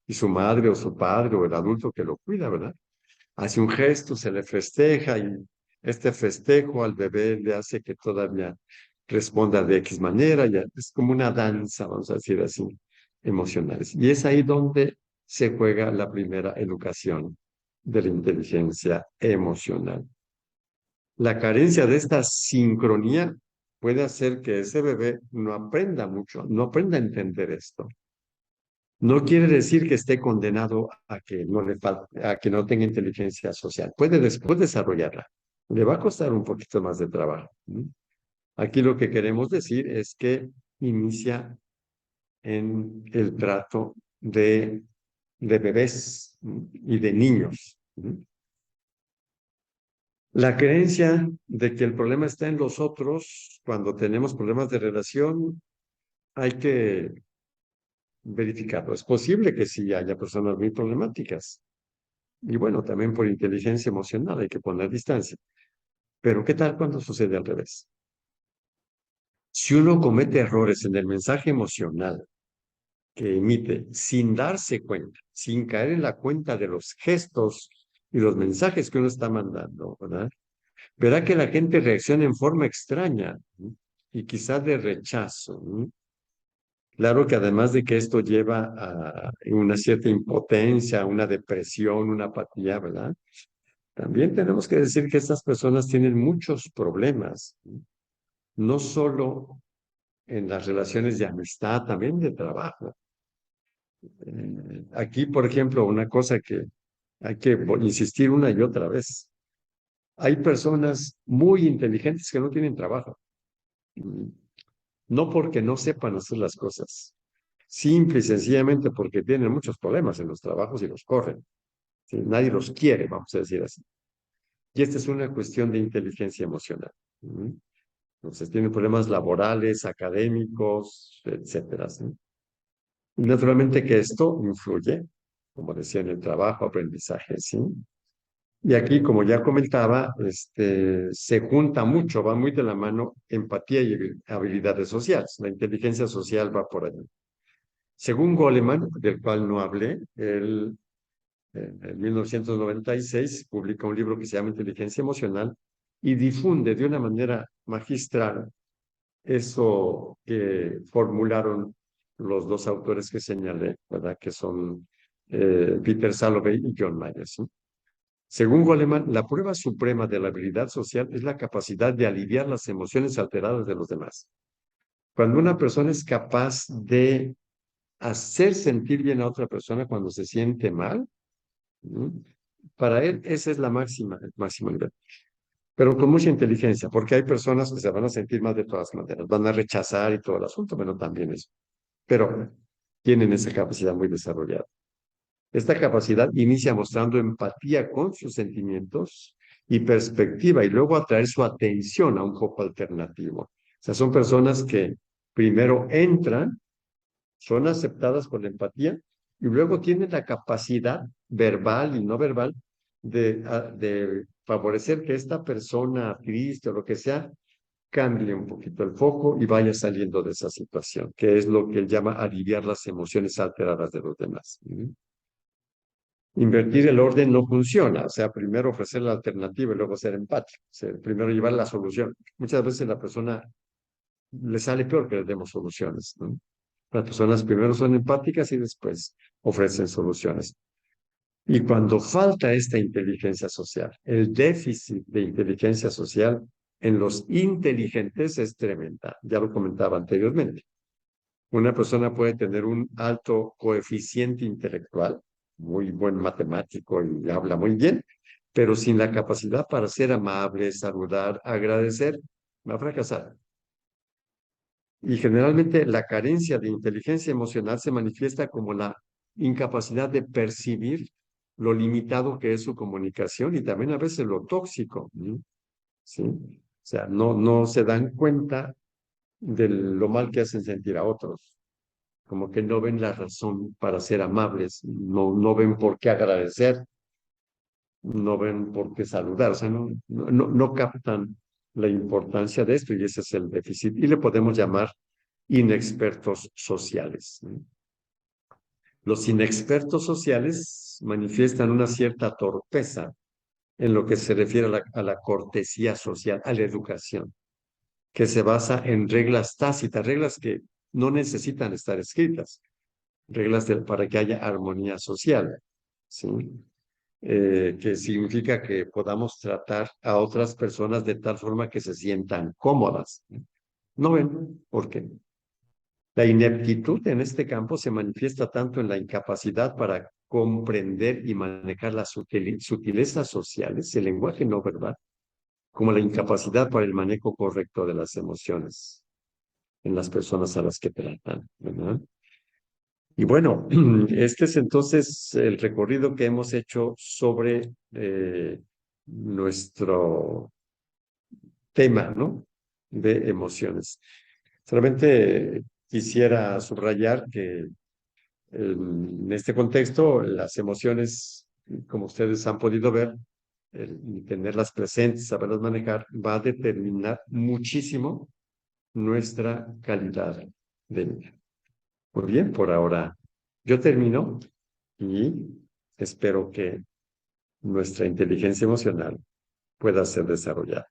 y su madre o su padre o el adulto que lo cuida, ¿verdad? Hace un gesto, se le festeja y este festejo al bebé le hace que todavía responda de X manera, ya es como una danza, vamos a decir así, emocionales. Y es ahí donde se juega la primera educación de la inteligencia emocional. La carencia de esta sincronía puede hacer que ese bebé no aprenda mucho, no aprenda a entender esto. No quiere decir que esté condenado a que no a que no tenga inteligencia social. Puede después desarrollarla. Le va a costar un poquito más de trabajo. ¿No? Aquí lo que queremos decir es que inicia en el trato de bebés, ¿no? Y de niños. ¿No? La creencia de que el problema está en los otros, cuando tenemos problemas de relación, hay que verificarlo. Es posible que sí haya personas muy problemáticas. Y bueno, también por inteligencia emocional hay que poner distancia. Pero ¿qué tal cuando sucede al revés? Si uno comete errores en el mensaje emocional que emite sin darse cuenta, sin caer en la cuenta de los gestos y los mensajes que uno está mandando, ¿verdad? Verá que la gente reacciona en forma extraña, ¿no? Y quizás de rechazo, ¿no? Claro que además de que esto lleva a una cierta impotencia, una depresión, una apatía, ¿verdad? También tenemos que decir que estas personas tienen muchos problemas, no solo en las relaciones de amistad, también de trabajo. Aquí, por ejemplo, una cosa que hay que insistir una y otra vez. Hay personas muy inteligentes que no tienen trabajo. No porque no sepan hacer las cosas, simple y sencillamente porque tienen muchos problemas en los trabajos y los corren. ¿Sí? Nadie los quiere, vamos a decir así. Y esta es una cuestión de inteligencia emocional. Entonces, tienen problemas laborales, académicos, etcétera. ¿Sí? Y naturalmente que esto influye, como decía, en el trabajo, aprendizaje, ¿sí? Y aquí, como ya comentaba, se junta mucho, va muy de la mano empatía y habilidades sociales. La inteligencia social va por allí. Según Goleman, del cual no hablé, él en 1996 publica un libro que se llama Inteligencia Emocional y difunde de una manera magistral eso que formularon los dos autores que señalé, ¿verdad? Que son Peter Salovey y John Myers. ¿Sí? Según Goleman, la prueba suprema de la habilidad social es la capacidad de aliviar las emociones alteradas de los demás. Cuando una persona es capaz de hacer sentir bien a otra persona cuando se siente mal, ¿no? Para él esa es la máxima, el máximo nivel. Pero con mucha inteligencia, porque hay personas que se van a sentir mal de todas maneras, van a rechazar y todo el asunto, pero también eso. Pero tienen esa capacidad muy desarrollada. Esta capacidad inicia mostrando empatía con sus sentimientos y perspectiva y luego atraer su atención a un foco alternativo. O sea, son personas que primero entran, son aceptadas con empatía y luego tienen la capacidad verbal y no verbal de favorecer que esta persona triste o lo que sea cambie un poquito el foco y vaya saliendo de esa situación, que es lo que él llama aliviar las emociones alteradas de los demás. Invertir el orden no funciona, o sea, primero ofrecer la alternativa y luego ser empático, o sea, primero llevar la solución. Muchas veces la persona le sale peor que le demos soluciones, ¿no? Las personas primero son empáticas y después ofrecen soluciones. Y cuando falta esta inteligencia social, el déficit de inteligencia social en los inteligentes es tremenda. Ya lo comentaba anteriormente. Una persona puede tener un alto coeficiente intelectual, muy buen matemático y habla muy bien, pero sin la capacidad para ser amable, saludar, agradecer, va a fracasar. Y generalmente la carencia de inteligencia emocional se manifiesta como la incapacidad de percibir lo limitado que es su comunicación y también a veces lo tóxico, ¿no? ¿Sí? O sea, no se dan cuenta de lo mal que hacen sentir a otros, como que no ven la razón para ser amables, no ven por qué agradecer, no ven por qué saludar, o sea, no captan la importancia de esto y ese es el déficit. Y le podemos llamar inexpertos sociales, ¿no? Los inexpertos sociales manifiestan una cierta torpeza en lo que se refiere a la cortesía social, a la educación, que se basa en reglas tácitas, reglas que no necesitan estar escritas, para que haya armonía social, ¿sí? Que significa que podamos tratar a otras personas de tal forma que se sientan cómodas. ¿No ven? ¿Por qué? La ineptitud en este campo se manifiesta tanto en la incapacidad para comprender y manejar las sutilezas sociales, el lenguaje no verbal, como la incapacidad para el manejo correcto de las emociones en las personas a las que tratan, ¿verdad? Y bueno, este es entonces el recorrido que hemos hecho sobre nuestro tema, ¿no? De emociones. Solamente quisiera subrayar que en este contexto, las emociones, como ustedes han podido ver, tenerlas presentes, saberlas manejar, va a determinar muchísimo nuestra calidad de vida. Muy bien, por ahora yo termino y espero que nuestra inteligencia emocional pueda ser desarrollada.